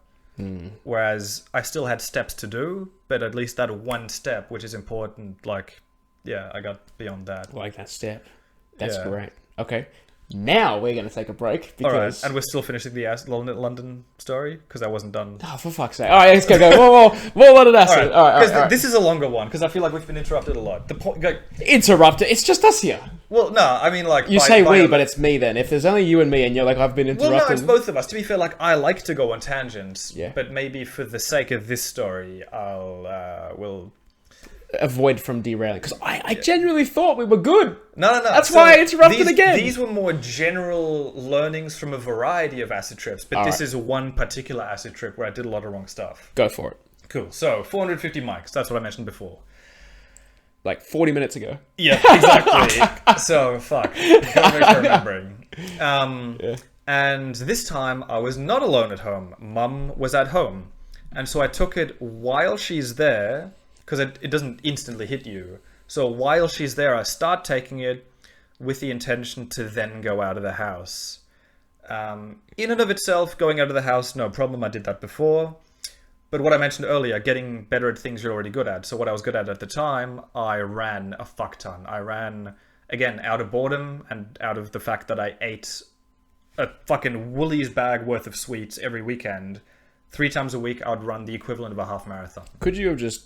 Whereas I still had steps to do, but at least that one step, which is important, I got beyond that. That step. That's great. Okay. Now we're going to take a break All right, because... and we're still finishing the London story because I wasn't done. Oh, for fuck's sake. All right, let's go. More London acid. All right. This is a longer one because I feel like we've been interrupted a lot. The point... Interrupted? It's just us here. Well, no, I mean, like... You say we, but it's me then. If there's only you and me and you're like, I've been interrupted... Well, no, it's both of us. To be fair, like, I like to go on tangents, Yeah. but maybe for the sake of this story, we'll... avoid from derailing. Because I genuinely thought we were good. No. That's why I interrupted again. These were more general learnings from a variety of acid trips, but this is one particular acid trip where I did a lot of wrong stuff. Go for it. Cool. So, 450 mics. That's what I mentioned before. Like 40 minutes ago. Yeah, exactly. So, fuck. Gotta make sure I'm remembering. Yeah. And this time, I was not alone at home. Mum was at home. And so I took it while she's there, because it doesn't instantly hit you. So while she's there, I start taking it with the intention to then go out of the house. In and of itself, going out of the house, no problem. I did that before. But what I mentioned earlier, getting better at things you're already good at. So what I was good at the time, I ran a fuck ton. I ran, again, out of boredom and out of the fact that I ate a fucking Woolies bag worth of sweets every weekend. 3 times a week, I would run the equivalent of a half marathon. Could you have just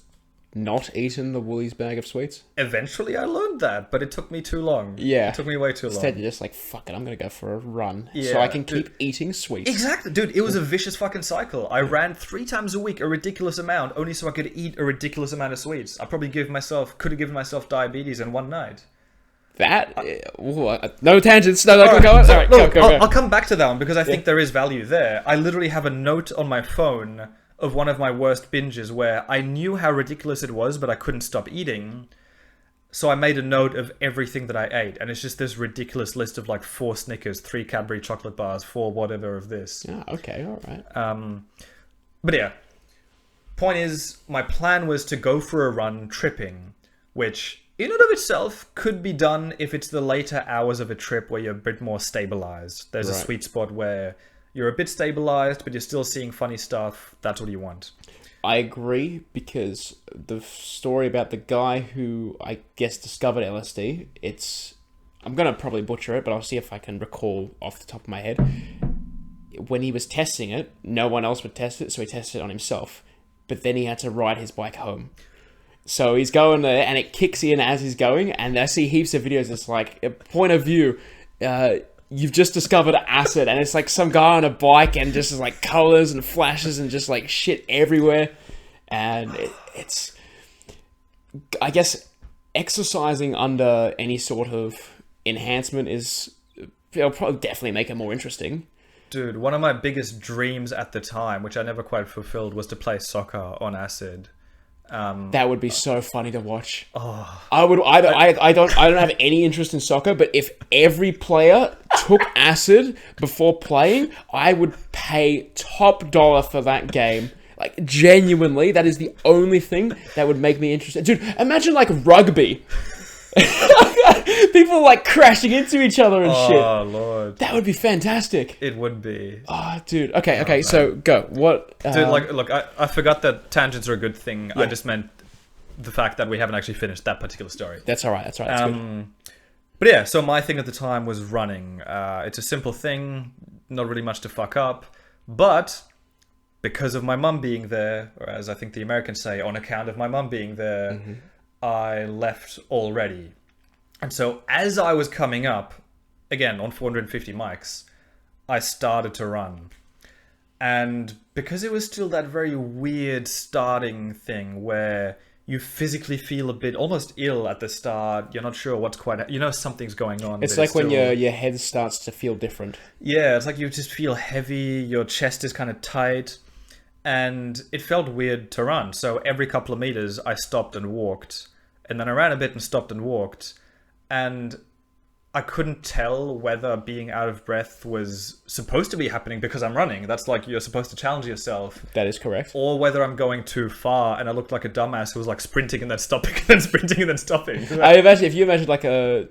not eaten the Woolies bag of sweets? Eventually, I learned that, but it took me too long. Yeah. It took me way too long. Instead, you're just like, fuck it, I'm going to go for a run so Yeah, I can keep eating sweets. Exactly, dude. It was a vicious fucking cycle. I ran 3 times a week, a ridiculous amount, only so I could eat a ridiculous amount of sweets. I probably could have given myself diabetes in one night. That? No tangents. No, go. All right, go. I'll come back to that one because I think there is value there. I literally have a note on my phone of one of my worst binges where I knew how ridiculous it was, but I couldn't stop eating. So I made a note of everything that I ate. And it's just this ridiculous list of like 4 Snickers, 3 Cadbury chocolate bars, 4 whatever of this. Yeah, okay, all right. But yeah, point is, my plan was to go for a run tripping, which in and of itself could be done if it's the later hours of a trip where you're a bit more stabilized. There's a sweet spot where you're a bit stabilized, but you're still seeing funny stuff. That's what you want. I agree, because the story about the guy who, I guess, discovered LSD, I'm going to probably butcher it, but I'll see if I can recall off the top of my head. When he was testing it, no one else would test it, so he tested it on himself. But then he had to ride his bike home. So he's going there, and it kicks in as he's going, and I see heaps of videos. It's like, a point of view, you've just discovered acid, and it's like some guy on a bike, and just like colors and flashes and just like shit everywhere. And it's, I guess, exercising under any sort of enhancement it'll probably definitely make it more interesting. Dude, one of my biggest dreams at the time, which I never quite fulfilled, was to play soccer on acid. That would be so funny to watch. Oh. I don't have any interest in soccer, but if every player took acid before playing, I would pay top dollar for that game. Like, genuinely, that is the only thing that would make me interested. Dude, imagine like rugby. People like crashing into each other and shit. Oh, Lord. That would be fantastic. It would be. Oh, dude. Okay, so go. What? Dude, look, I forgot that tangents are a good thing. Yeah. I just meant the fact that we haven't actually finished that particular story. That's all right. That's good. But yeah, so my thing at the time was running. It's a simple thing, not really much to fuck up. But because of my mum being there, or as I think the Americans say, on account of my mum being there, I left already. And so as I was coming up, again, on 450 mics, I started to run. And because it was still that very weird starting thing where you physically feel a bit almost ill at the start, you're not sure what's quite... something's going on. It's like when your head starts to feel different. Yeah, it's like you just feel heavy, your chest is kind of tight, and it felt weird to run. So every couple of meters, I stopped and walked. And then I ran a bit and stopped and walked. And I couldn't tell whether being out of breath was supposed to be happening because I'm running. That's like, you're supposed to challenge yourself. That is correct. Or whether I'm going too far and I looked like a dumbass who was like sprinting and then stopping and then sprinting and then stopping. If you imagine like a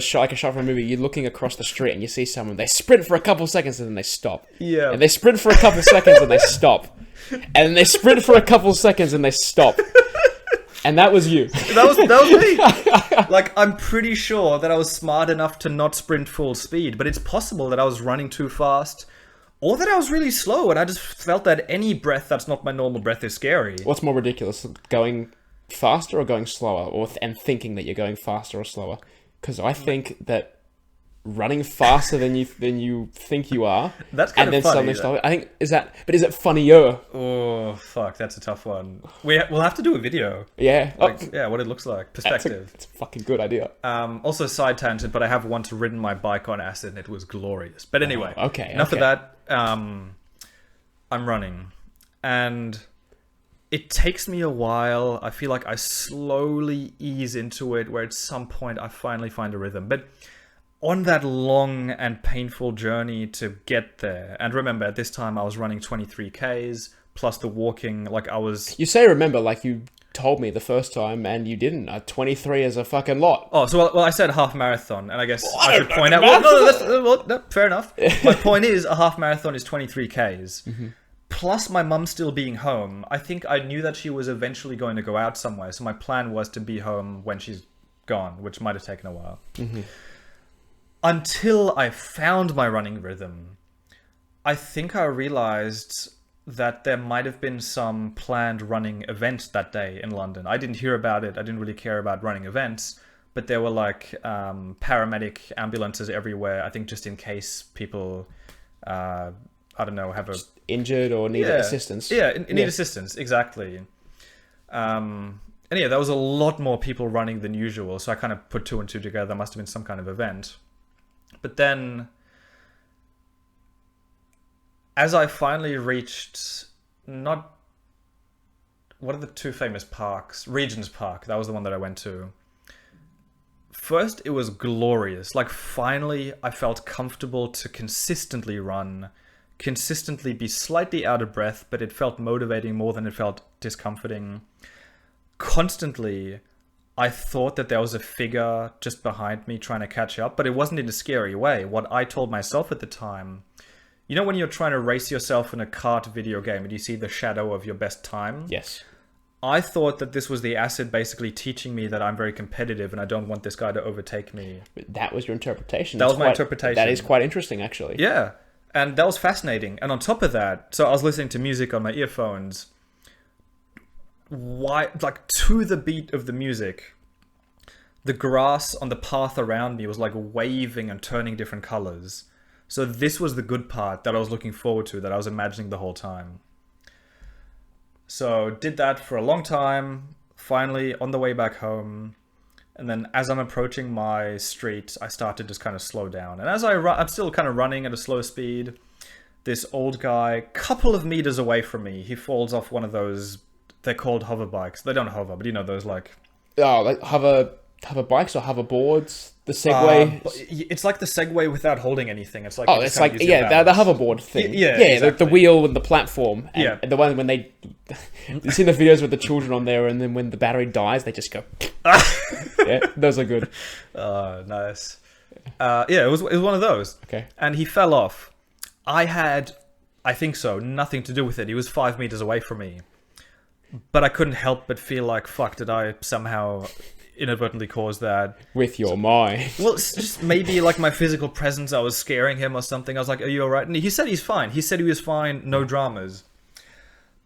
shot from a movie, you're looking across the street and you see someone, they sprint for a couple seconds and then they stop. Yeah. And they sprint for a couple seconds and they stop. And then they sprint for a couple seconds and they stop. And that was you. That was me. Like, I'm pretty sure that I was smart enough to not sprint full speed, but it's possible that I was running too fast, or that I was really slow, and I just felt that any breath that's not my normal breath is scary. What's more ridiculous, going faster or going slower, and thinking that you're going faster or slower? Because I think that running faster than you think you are, that's kind of funny. Suddenly stop. I think is it funnier? Oh fuck, that's a tough one. We'll have to do a video. Yeah, yeah, what it looks like, perspective. It's a fucking good idea. Also side tangent, but I have once ridden my bike on acid and it was glorious. But anyway, enough of that. I'm running, and it takes me a while. I feel like I slowly ease into it, where at some point I finally find a rhythm. But on that long and painful journey to get there, and remember, at this time I was running 23 Ks, plus the walking, like I was... You say remember, like you told me the first time, and you didn't. 23 is a fucking lot. Oh, so well I said half marathon, and I guess I should point out... no, fair enough. My point is, a half marathon is 23 Ks. Mm-hmm. Plus my mum still being home. I think I knew that she was eventually going to go out somewhere, so my plan was to be home when she's gone, which might have taken a while. Mm-hmm. Until I found my running rhythm, I think I realized that there might have been some planned running event that day in London. I didn't hear about it. I didn't really care about running events, but there were like paramedic ambulances everywhere. I think just in case people, I don't know, have just injured or need assistance. Yeah, need assistance, exactly. And yeah, there was a lot more people running than usual, so I kind of put two and two together. There must have been some kind of event. But then, as I finally reached, what are the two famous parks? Regent's Park, that was the one that I went to. First, it was glorious. Like, finally, I felt comfortable to consistently run, consistently be slightly out of breath, but it felt motivating more than it felt discomforting. Constantly, I thought that there was a figure just behind me trying to catch up, but it wasn't in a scary way. What I told myself at the time, you know when you're trying to race yourself in a kart video game and you see the shadow of your best time? Yes. I thought that this was the acid basically teaching me that I'm very competitive and I don't want this guy to overtake me. That was your interpretation. That was my interpretation. That is quite interesting, actually. Yeah. And that was fascinating. And on top of that, so I was listening to music on my earphones. Like to the beat of the music, the grass on the path around me was like waving and turning different colors. So this was the good part that I was looking forward to, that I was imagining the whole time. So did that for a long time, finally on the way back home. And then as I'm approaching my street, I start to just kind of slow down. And as I'm still kind of running at a slow speed, this old guy, couple of meters away from me, he falls off one of those, they're called hover bikes. They don't hover, but you know, those like... Oh, like hover bikes or hover boards? The Segway? It's like the Segway without holding anything. It's like... Oh, it's like, yeah, the hoverboard thing. Yeah, the exactly. wheel and the platform. And, yeah. And the one when they... You've seen the videos with the children on there, and then when the battery dies, they just go... Yeah, those are good. Nice. Yeah, it was one of those. Okay. And he fell off. I had, I think so, nothing to do with it. He was 5 meters away from me. But I couldn't help but feel like, fuck, did I somehow inadvertently cause that? With your mind. Well, it's just maybe like my physical presence, I was scaring him or something. I was like, are you alright? And he said he's fine. He said he was fine, no dramas.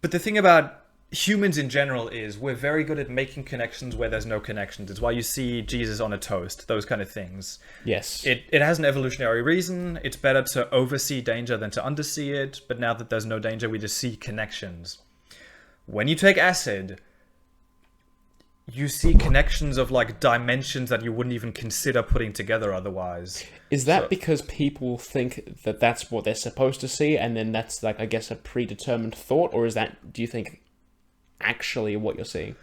But the thing about humans in general is we're very good at making connections where there's no connections. It's why you see Jesus on a toast, those kind of things. Yes. It has an evolutionary reason. It's better to oversee danger than to undersee it. But now that there's no danger, we just see connections. When you take acid, you see connections of like dimensions that you wouldn't even consider putting together otherwise. Is that because people think that that's what they're supposed to see, and then that's like, I guess, a predetermined thought? Or is that, do you think, actually what you're seeing?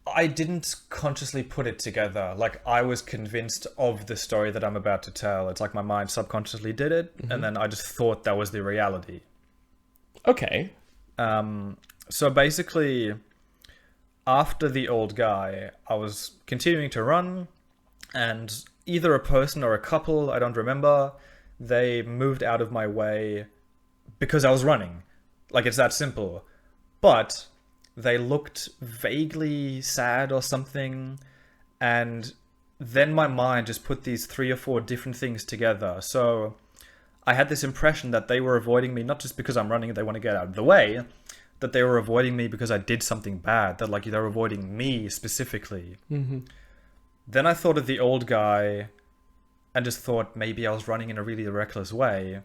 I didn't consciously put it together. Like, I was convinced of the story that I'm about to tell. It's like my mind subconsciously did it, and then I just thought that was the reality. Okay. So basically, after the old guy, I was continuing to run, and either a person or a couple, I don't remember, they moved out of my way because I was running. Like, it's that simple. But They looked vaguely sad or something. And then my mind just put these 3 or 4 different things together. So I had this impression that they were avoiding me, not just because I'm running and they want to get out of the way, that they were avoiding me because I did something bad, that like they were avoiding me specifically. Mm-hmm. Then I thought of the old guy and just thought maybe I was running in a really reckless way.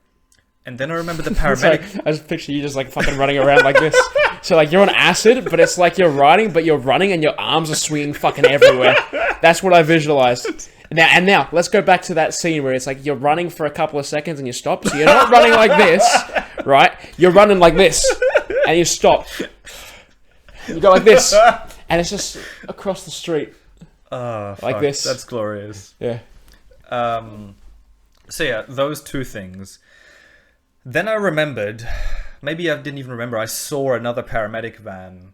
And then I remember the paramedic. I just picture you just like fucking running around like this. So like you're on acid, but it's like you're riding, but you're running and your arms are swinging fucking everywhere. That's what I visualized. Now let's go back to that scene where it's like you're running for a couple of seconds and you stop. So you're not running like this, right? You're running like this, and you stop. You go like this, and it's just across the street. Like this. That's glorious. Yeah. So yeah, those 2 things. Then I remembered, maybe I didn't even remember, I saw another paramedic van.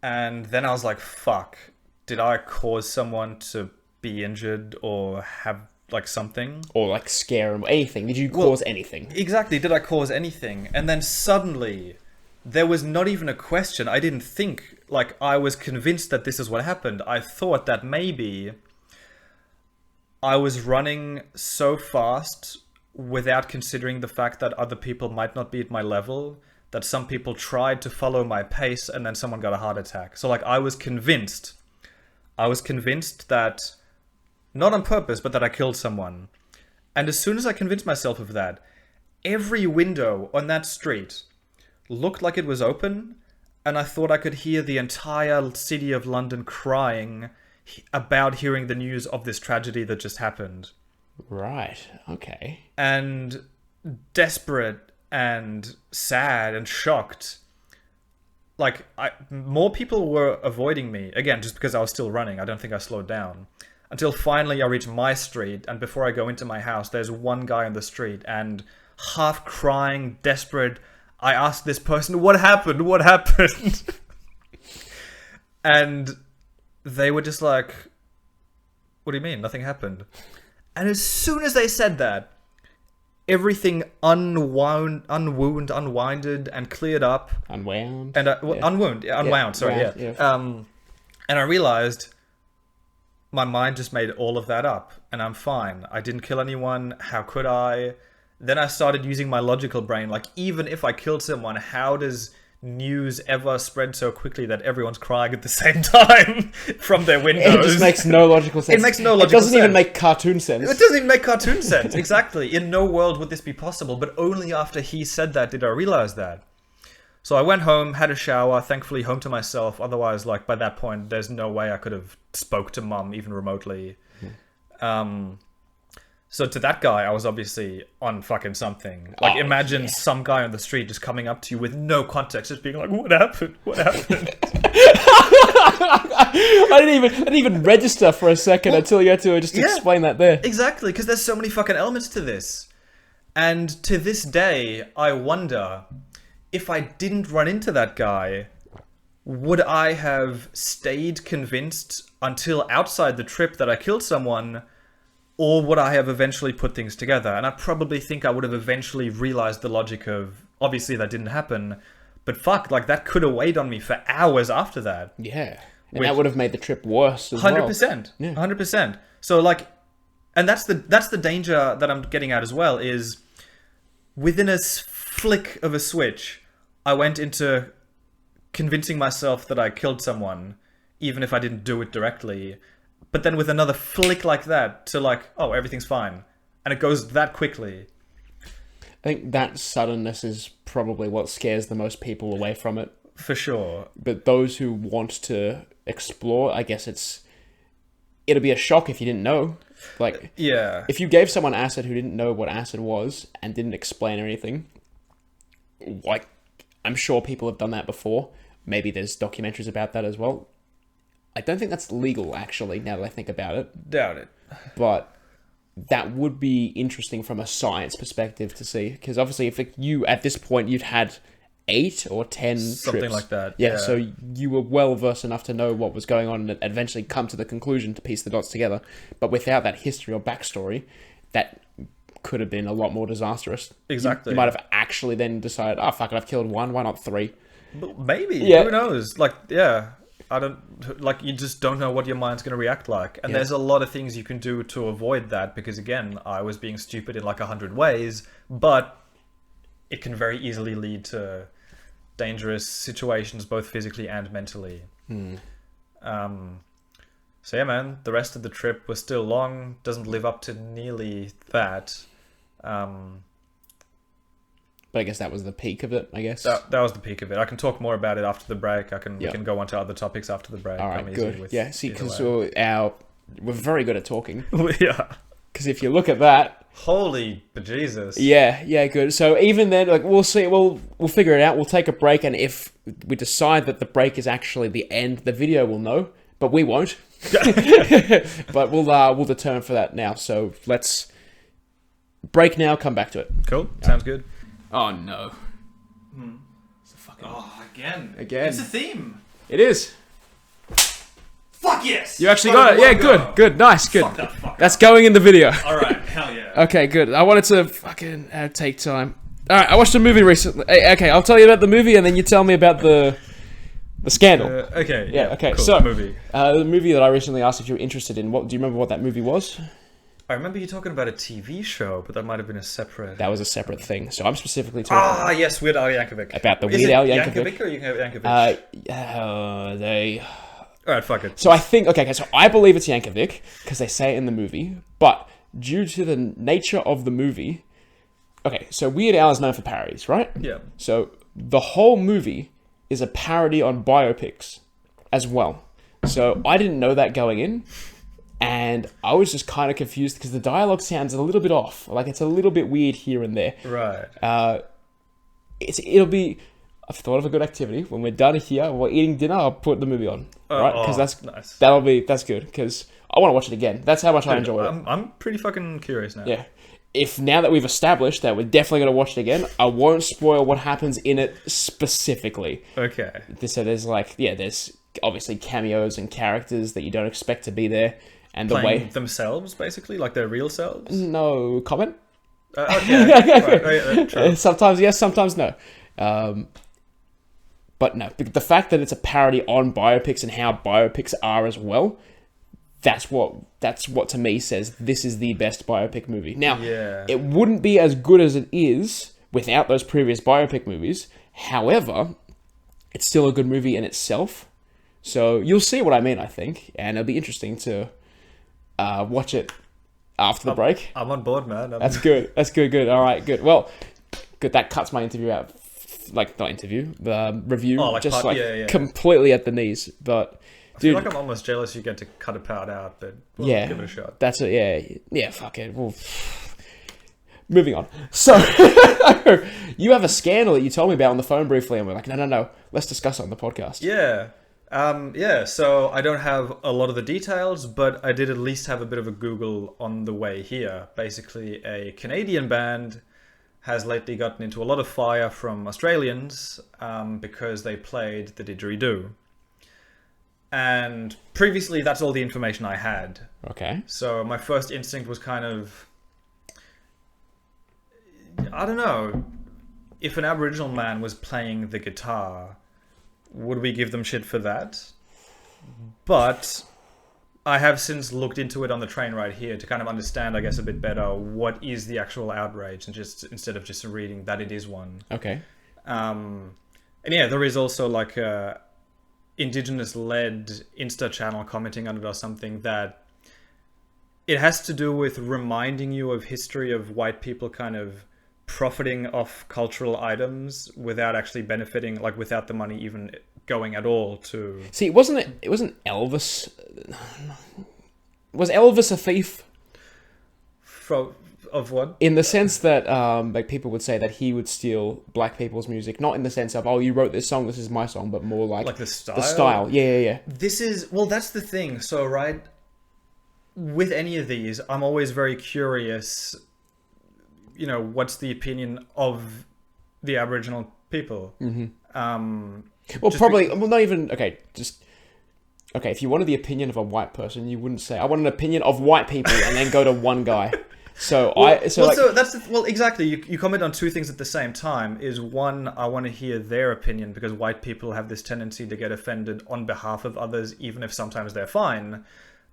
And then I was like, fuck, did I cause someone to be injured or have like something? Or like scare them, anything. Did you cause anything? Exactly, did I cause anything? And then suddenly, there was not even a question. I didn't think, like, I was convinced that this is what happened. I thought that maybe I was running so fast without considering the fact that other people might not be at my level, that some people tried to follow my pace and then someone got a heart attack. So like I was convinced that, not on purpose, but that I killed someone. And as soon as I convinced myself of that, every window on that street looked like it was open, and I thought I could hear the entire city of London crying about hearing the news of this tragedy that just happened. Right. Okay. And desperate and sad and shocked. Like, more people were avoiding me. Again, just because I was still running. I don't think I slowed down. Until finally I reach my street, and before I go into my house, there's one guy on the street, and half crying, desperate, I asked this person, what happened? What happened? And they were just like, what do you mean? Nothing happened. And as soon as they said that, everything unwinded and cleared up. Unwound? And unwound, sorry, yeah. And I realized my mind just made all of that up, and I'm fine. I didn't kill anyone. How could I? Then I started using my logical brain. Like, even if I killed someone, how does news ever spread so quickly that everyone's crying at the same time from their windows? It just makes no logical sense. It makes no logical sense. It doesn't even make cartoon sense. It doesn't even make cartoon sense, exactly. In no world would this be possible, but only after he said that did I realize that. So I went home, had a shower, thankfully home to myself. Otherwise, like, by that point, there's no way I could have spoke to mum, even remotely. So to that guy, I was obviously on fucking something. Like, imagine some guy on the street just coming up to you with no context, just being like, what happened? What happened? I didn't even register for a second until you had to just explain that there. Exactly, because there's so many fucking elements to this. And to this day, I wonder, if I didn't run into that guy, would I have stayed convinced until outside the trip that I killed someone? Or would I have eventually put things together? And I probably think I would have eventually realized the logic of, obviously that didn't happen, but fuck, like that could have weighed on me for hours after that. Yeah. And that would have made the trip worse as 100%. Yeah. 100%. So like, and that's the danger that I'm getting at as well, is within a flick of a switch, I went into convincing myself that I killed someone, even if I didn't do it directly. But then with another flick like that to like, oh, everything's fine. And it goes that quickly. I think that suddenness is probably what scares the most people away from it. For sure. But those who want to explore, I guess it'll be a shock if you didn't know. Like, yeah. If you gave someone acid who didn't know what acid was and didn't explain anything, like, I'm sure people have done that before. Maybe there's documentaries about that as well. I don't think that's legal, actually, now that I think about it. Doubt it. But that would be interesting from a science perspective to see. Because obviously, if you, at this point, you'd had 8 or 10 something trips. like that. Yeah, so you were well versed enough to know what was going on and eventually come to the conclusion to piece the dots together. But without that history or backstory, that could have been a lot more disastrous. Exactly. You might have actually then decided, oh, fuck it, I've killed 1, why not 3? But maybe. Yeah. Who knows? Like, yeah. I don't like. You just don't know what your mind's going to react like, and there's a lot of things you can do to avoid that. Because again, I was being stupid in like 100 ways, but it can very easily lead to dangerous situations, both physically and mentally. So yeah, man. The rest of the trip was still long. Doesn't live up to nearly that. But I guess that was the peak of it, I guess. That was the peak of it. I can talk more about it after the break. We can go on to other topics after the break. All right, good. Yeah, see, because we're very good at talking. Yeah. Because if you look at that... Holy bejesus. Yeah, good. So even then, like, we'll see. We'll figure it out. We'll take a break, and if we decide that the break is actually the end, the video will know, but we won't. But we'll determine for that now. So let's break now, come back to it. Cool. Sounds good. Oh no. It's a fucking... Oh, again. It's a theme. It is. Fuck yes. You actually got it. Yeah, good. Nice, good. Fuck That's going in the video. Alright, hell yeah. Okay, good. I wanted to fucking take time. Alright, I watched a movie recently. Okay, I'll tell you about the movie and then you tell me about the scandal. Okay. Yeah, okay. Cool. So, movie. The movie that I recently asked if you were interested in, do you remember what that movie was? I remember you talking about a TV show, but that might have been a separate... That was a separate thing. So I'm specifically talking... yes, Weird Al Yankovic. About the Weird Al Yankovic. Yankovic or Yankovic? They... Alright, fuck it. So I think... Okay, so I believe it's Yankovic, because they say it in the movie, but due to the nature of the movie... Okay, so Weird Al is known for parodies, right? Yeah. So the whole movie is a parody on biopics as well. So I didn't know that going in. And I was just kind of confused because the dialogue sounds a little bit off. Like, it's a little bit weird here and there. Right. It'll be... I've thought of a good activity. When we're done here, we're eating dinner, I'll put the movie on. Right? Because that's nice. That's good. Because I want to watch it again. That's how much I enjoy it. I'm pretty fucking curious now. Yeah. If now that we've established that we're definitely going to watch it again, I won't spoil what happens in it specifically. Okay. So there's there's obviously cameos and characters that you don't expect to be there. And the Playing way themselves, basically, like their real selves. No comment. Okay. Right, sometimes yes, sometimes no. But no, the fact that it's a parody on biopics and how biopics are as well, that's what to me says this is the best biopic movie. Now, it wouldn't be as good as it is without those previous biopic movies. However, it's still a good movie in itself. So you'll see what I mean, I think, and it'll be interesting to watch it after the break. I'm on board, man. That's good. Good. All right, good. Well, good. That cuts my interview out. Like, not interview, the review. Completely at the knees. But, dude... I feel like I'm almost jealous you get to cut a part out, but we'll give it a shot. That's it, yeah. Yeah, fuck it. Well, moving on. So, you have a scandal that you told me about on the phone briefly, and we're like, no, let's discuss it on the podcast. Yeah. So I don't have a lot of the details, but I did at least have a bit of a Google on the way here. Basically, a Canadian band has lately gotten into a lot of fire from Australians because they played the didgeridoo. And previously, that's all the information I had. Okay. So my first instinct was kind of... I don't know. If an Aboriginal man was playing the guitar... would we give them shit for that? But I have since looked into it on the train right here to kind of understand, I guess, a bit better what is the actual outrage, and just instead of just reading that it is one. Okay. And yeah, there is also like a Indigenous-led Insta channel commenting on it or something that it has to do with reminding you of history of white people kind of profiting off cultural items without actually benefiting, like without the money even going at all to... See, it wasn't Elvis... Was Elvis a thief? Of what? In the sense that, like, people would say that he would steal black people's music, not in the sense of, oh, you wrote this song, this is my song, but more like the style? The style, yeah. This is... Well, that's the thing. So, right, with any of these, I'm always very curious... You know, what's the opinion of the Aboriginal people? Mm-hmm. Well, probably... Well, not even... Okay, just... Okay, if you wanted the opinion of a white person, you wouldn't say, I want an opinion of white people, and then go to one guy. Exactly. You comment on two things at the same time. Is one, I want to hear their opinion because white people have this tendency to get offended on behalf of others, even if sometimes they're fine.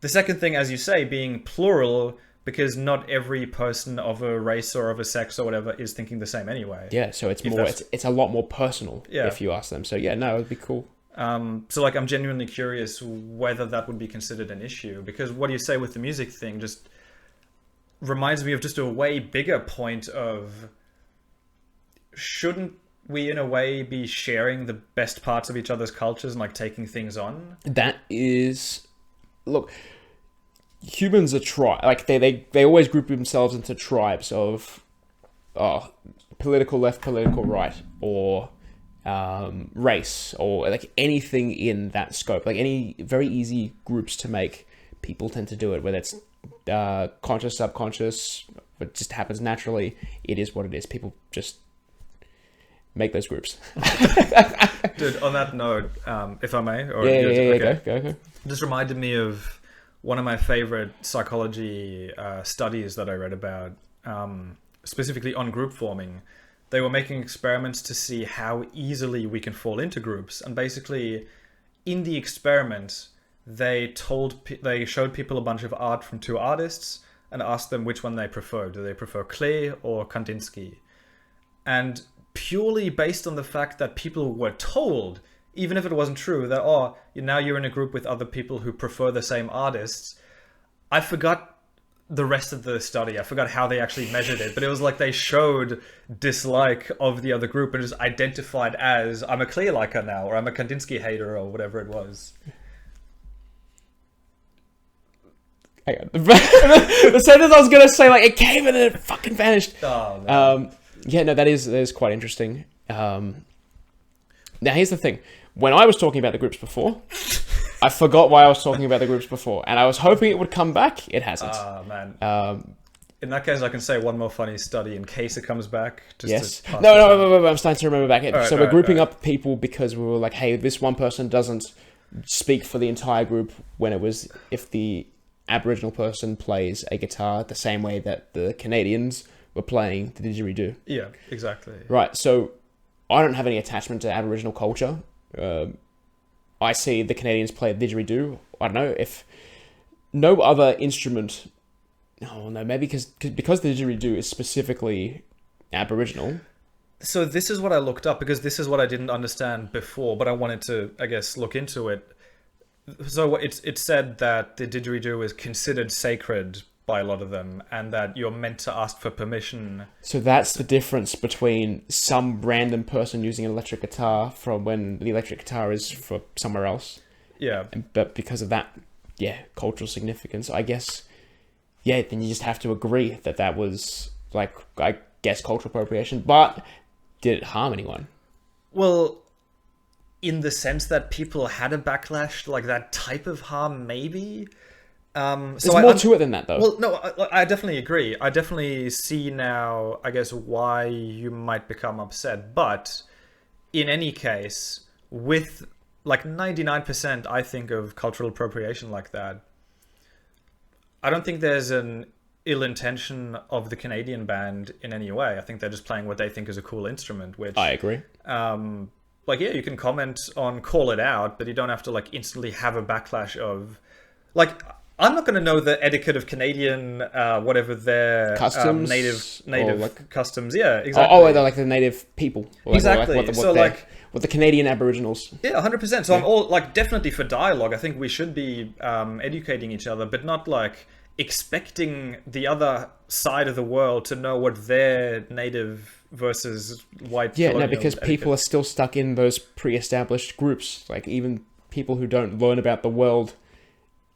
The second thing, as you say, being plural, because not every person of a race or of a sex or whatever is thinking the same anyway. Yeah, so it's a lot more personal if you ask them. So yeah, no, it'd be cool. So like, I'm genuinely curious whether that would be considered an issue, because what do you say with the music thing just reminds me of just a way bigger point of, shouldn't we in a way be sharing the best parts of each other's cultures and like taking things on? That is, look, humans are like they always group themselves into tribes of political left, political right, or race, or like anything in that scope. Like any very easy groups to make, people tend to do it, whether it's conscious, subconscious, it just happens naturally. It is what it is. People just make those groups. Dude, on that note, if I may, or go. This reminded me of one of my favorite psychology studies that I read about, specifically on group forming. They were making experiments to see how easily we can fall into groups, and basically, in the experiment, they showed people a bunch of art from two artists and asked them which one they preferred. Do they prefer Klee or Kandinsky? And purely based on the fact that people were told, even if it wasn't true, that now you're in a group with other people who prefer the same artists. I forgot the rest of the study. I forgot how they actually measured it, but it was like they showed dislike of the other group and just identified as, I'm a Klee liker now, or I'm a Kandinsky hater, or whatever it was. Hang on. The sentence I was gonna say, like, it came and then it fucking vanished. Oh, man. Yeah, no, that is quite interesting. Now here's the thing. When I was talking about the groups before, I forgot why I was talking about the groups before, and I was hoping it would come back. It hasn't. Man. In that case, I can say one more funny study in case it comes back. Yes. No, I'm starting to remember back. We're grouping up people because we were like, hey, this one person doesn't speak for the entire group, when it was if the Aboriginal person plays a guitar the same way that the Canadians were playing the didgeridoo. Yeah, exactly. Right, so I don't have any attachment to Aboriginal culture. I see the Canadians play a didgeridoo. I don't know if no other instrument. Oh no, maybe because the didgeridoo is specifically Aboriginal. So this is what I looked up, because this is what I didn't understand before, but I wanted to, I guess, look into it. So it said that the didgeridoo is considered sacred by a lot of them, and that you're meant to ask for permission. So that's the difference between some random person using an electric guitar from when the electric guitar is for somewhere else. Yeah. But because of that, cultural significance, I guess, then you just have to agree that was, like, I guess, cultural appropriation. But did it harm anyone? Well, in the sense that people had a backlash, like that type of harm, maybe. There's more to it than that, though. Well, no, I definitely agree. I definitely see now, I guess, why you might become upset. But in any case, with like 99%, I think, of cultural appropriation like that, I don't think there's an ill intention of the Canadian band in any way. I think they're just playing what they think is a cool instrument, which I agree. You can comment on, call it out, but you don't have to like instantly have a backlash of, like, I'm not going to know the etiquette of Canadian, whatever their customs, native like, customs. Yeah, exactly. They're like the native people. Exactly. What the Canadian Aboriginals. Yeah, 100%. So I'm all like definitely for dialogue. I think we should be educating each other, but not like expecting the other side of the world to know what their native versus white. Yeah, no, because people are still stuck in those pre-established groups. Like even people who don't learn about the world,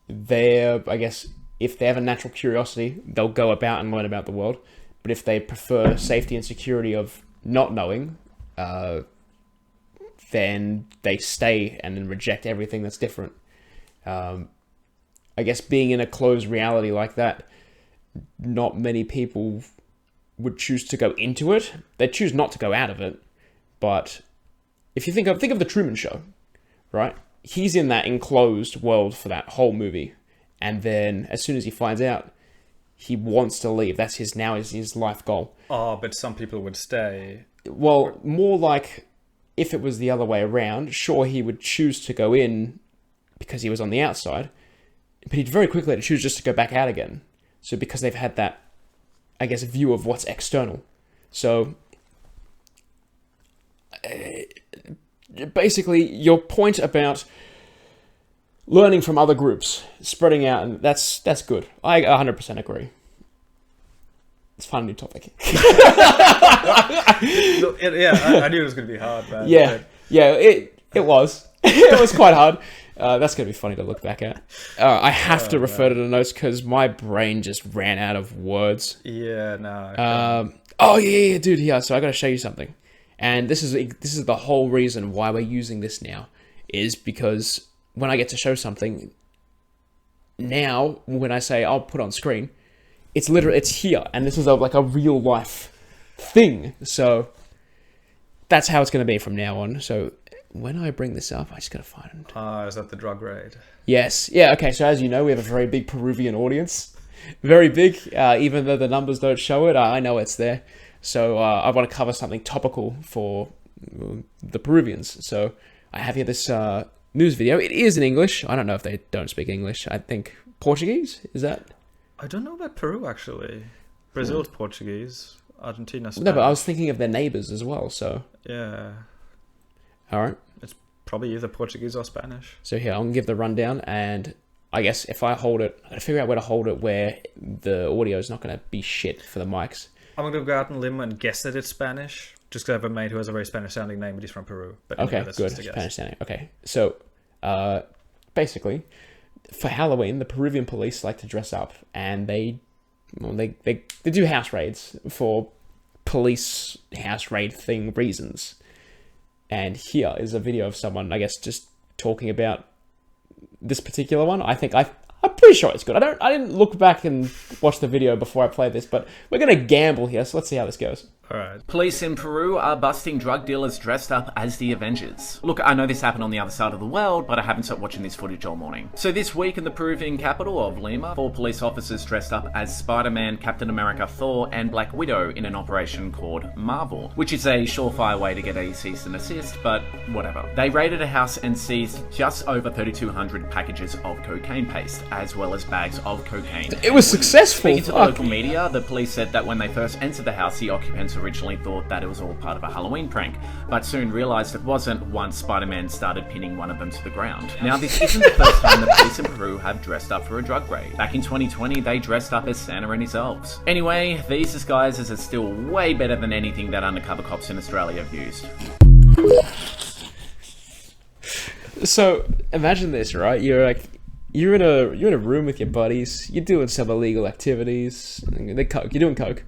I guess, if they have a natural curiosity, they'll go about and learn about the world. But if they prefer safety and security of not knowing, then they stay and then reject everything that's different. I guess being in a closed reality like that, not many people would choose to go into it. They choose not to go out of it. But if you think of the Truman Show, right? He's in that enclosed world for that whole movie. And then as soon as he finds out, he wants to leave. That's his life goal. Oh, but some people would stay. Well, more like if it was the other way around, sure, he would choose to go in because he was on the outside, but he'd very quickly choose just to go back out again. So because they've had that, I guess, view of what's external. So basically, your point about learning from other groups, spreading out, and that's good. I 100% agree. Let's find a new topic. Yeah, I knew it was going to be hard, man. Yeah, it was. It was quite hard. That's going to be funny to look back at. I have to refer to the notes because my brain just ran out of words. Yeah, no. Oh, yeah, dude, yeah. So I got to show you something. And this is the whole reason why we're using this now, is because when I get to show something, now when I say I'll put on screen, it's here, and this is like a real life thing. So that's how it's going to be from now on. So when I bring this up, I just got to find it. Is that the drug raid? Yes. Yeah, okay, so as you know, we have a very big Peruvian audience. Very big, even though the numbers don't show it, I know it's there. So I want to cover something topical for the Peruvians. So I have here this news video. It is in English. I don't know if they don't speak English. I think Portuguese, is that? I don't know about Peru, actually. Brazil's Portuguese. Argentina, Spanish. No, but I was thinking of their neighbors as well, so... Yeah. All right. It's probably either Portuguese or Spanish. So here, I'm going to give the rundown, and I guess if I hold it... I figure out where to hold it where the audio is not going to be shit for the mics. I'm going to go out on a limb and guess that it's Spanish, just because I have a mate who has a very Spanish-sounding name, but he's from Peru. But okay, anyway, good. Spanish-sounding. Okay, so basically, for Halloween, the Peruvian police like to dress up, and they do house raids for police house raid thing reasons. And here is a video of someone, I guess, just talking about this particular one. I'm pretty sure it's good. I didn't look back and watch the video before I played this, but we're gonna gamble here, so let's see how this goes. All right. Police in Peru are busting drug dealers dressed up as the Avengers. Look, I know this happened on the other side of the world, but I haven't stopped watching this footage all morning. So this week in the Peruvian capital of Lima, 4 police officers dressed up as Spider-Man, Captain America, Thor, and Black Widow in an operation called Marvel, which is a surefire way to get a cease and assist, but whatever. They raided a house and seized just over 3,200 packages of cocaine paste, as well as bags of cocaine. It was successful. Speaking to the local media, the police said that when they first entered the house, the occupants originally thought that it was all part of a Halloween prank, but soon realised it wasn't once Spider-Man started pinning one of them to the ground. Now, this isn't the first time the police in Peru have dressed up for a drug raid. Back in 2020, they dressed up as Santa and his elves. Anyway, these disguises are still way better than anything that undercover cops in Australia have used. So imagine this, right? You're in a room with your buddies. You're doing some illegal activities. You're doing coke.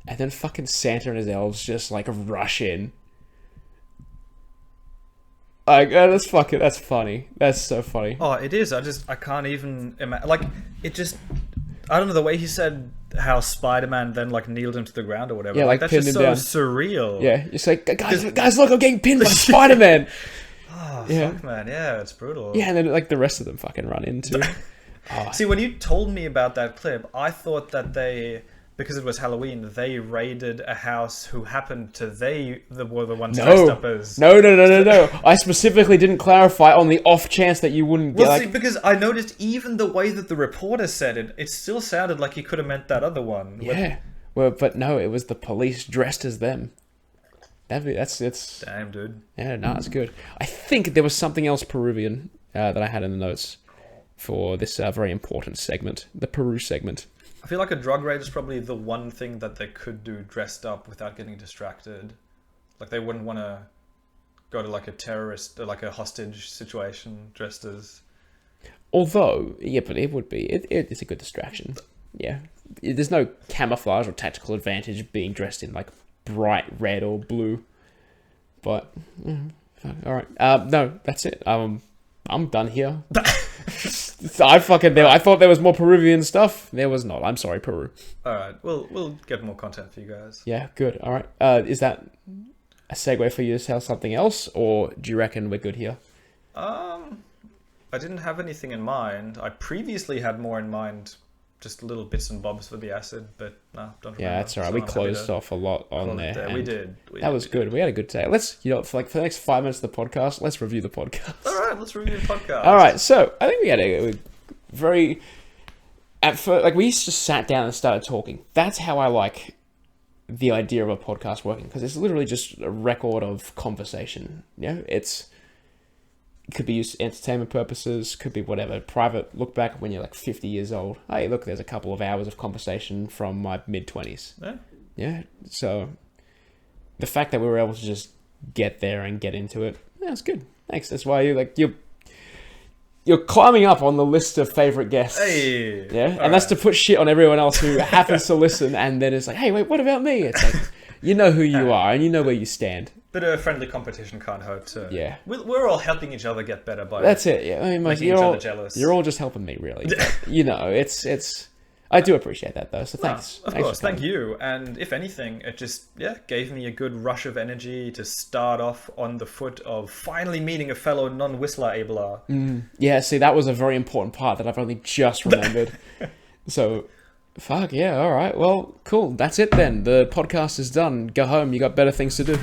And then fucking Santa and his elves just like rush in. Like, that's funny. That's so funny. Oh, it is. I can't even imagine. Like, it just, I don't know, the way he said how Spider-Man then like kneeled him to the ground or whatever. Yeah, like that's pinned just him so down. surreal. Yeah, it's like, guys, look, I'm getting pinned by Spider-Man. Oh, Yeah. fuck, man. Yeah, it's brutal. Yeah, and then like the rest of them fucking run into. See, when you told me about that clip, I thought that because it was Halloween, they raided a house who happened to were the ones dressed up as... No. I specifically didn't clarify on the off chance that you wouldn't get... Well, see, because I noticed even the way that the reporter said it, it still sounded like he could have meant that other one. Yeah. Well, but no, it was the police dressed as them. It's... Damn, dude. Yeah, no, it's good. I think there was something else Peruvian that I had in the notes for this very important segment, the Peru segment. I feel like a drug raid is probably the one thing that they could do dressed up without getting distracted. Like, they wouldn't want to go to like a terrorist or like a hostage situation dressed as... Although, yeah, but it would be. It's a good distraction. Yeah. There's no camouflage or tactical advantage being dressed in like bright red or blue. But, all right. No, that's it. I'm done here. I thought there was more Peruvian stuff. There was not. I'm sorry, Peru. All right, we'll get more content for you guys. Yeah, good. All right. Is that a segue for you to tell something else, or do you reckon we're good here? I didn't have anything in mind. I previously had more in mind just little bits and bobs for the acid, but no, don't remember. Yeah, that's all right. So we I'm happy closed to off a lot on call it there. We and did. That was good. We had a good day. Let's, for the next 5 minutes of the podcast, let's review the podcast. All right, let's review the podcast. All right, so I think we had a very... At first, like, we just sat down and started talking. That's how I like the idea of a podcast working, because it's literally just a record of conversation. You know, it could be used for entertainment purposes, could be whatever. Private look back when you're like 50 years old. Hey, look, there's a couple of hours of conversation from my mid-20s. Yeah. Yeah, so the fact that we were able to just get there and get into it, yeah, it's good. Thanks. That's why you're climbing up on the list of favorite guests. Hey. Yeah, and that's to put shit on everyone else who happens to listen, and then it's like, hey, wait, what about me? It's like, you know who you are, and you know where you stand. Bit of friendly competition can't hurt too. Yeah. We're all helping each other get better by That's it, yeah. I mean, making each other jealous. You're all just helping me, really. But, it's... I do appreciate that, though, so thanks. Of course, thank you. And if anything, it just gave me a good rush of energy to start off on the foot of finally meeting a fellow non-whistler abler. Yeah, see, that was a very important part that I've only just remembered. So, fuck, yeah, all right. Well, cool. That's it then. The podcast is done. Go home. You got better things to do.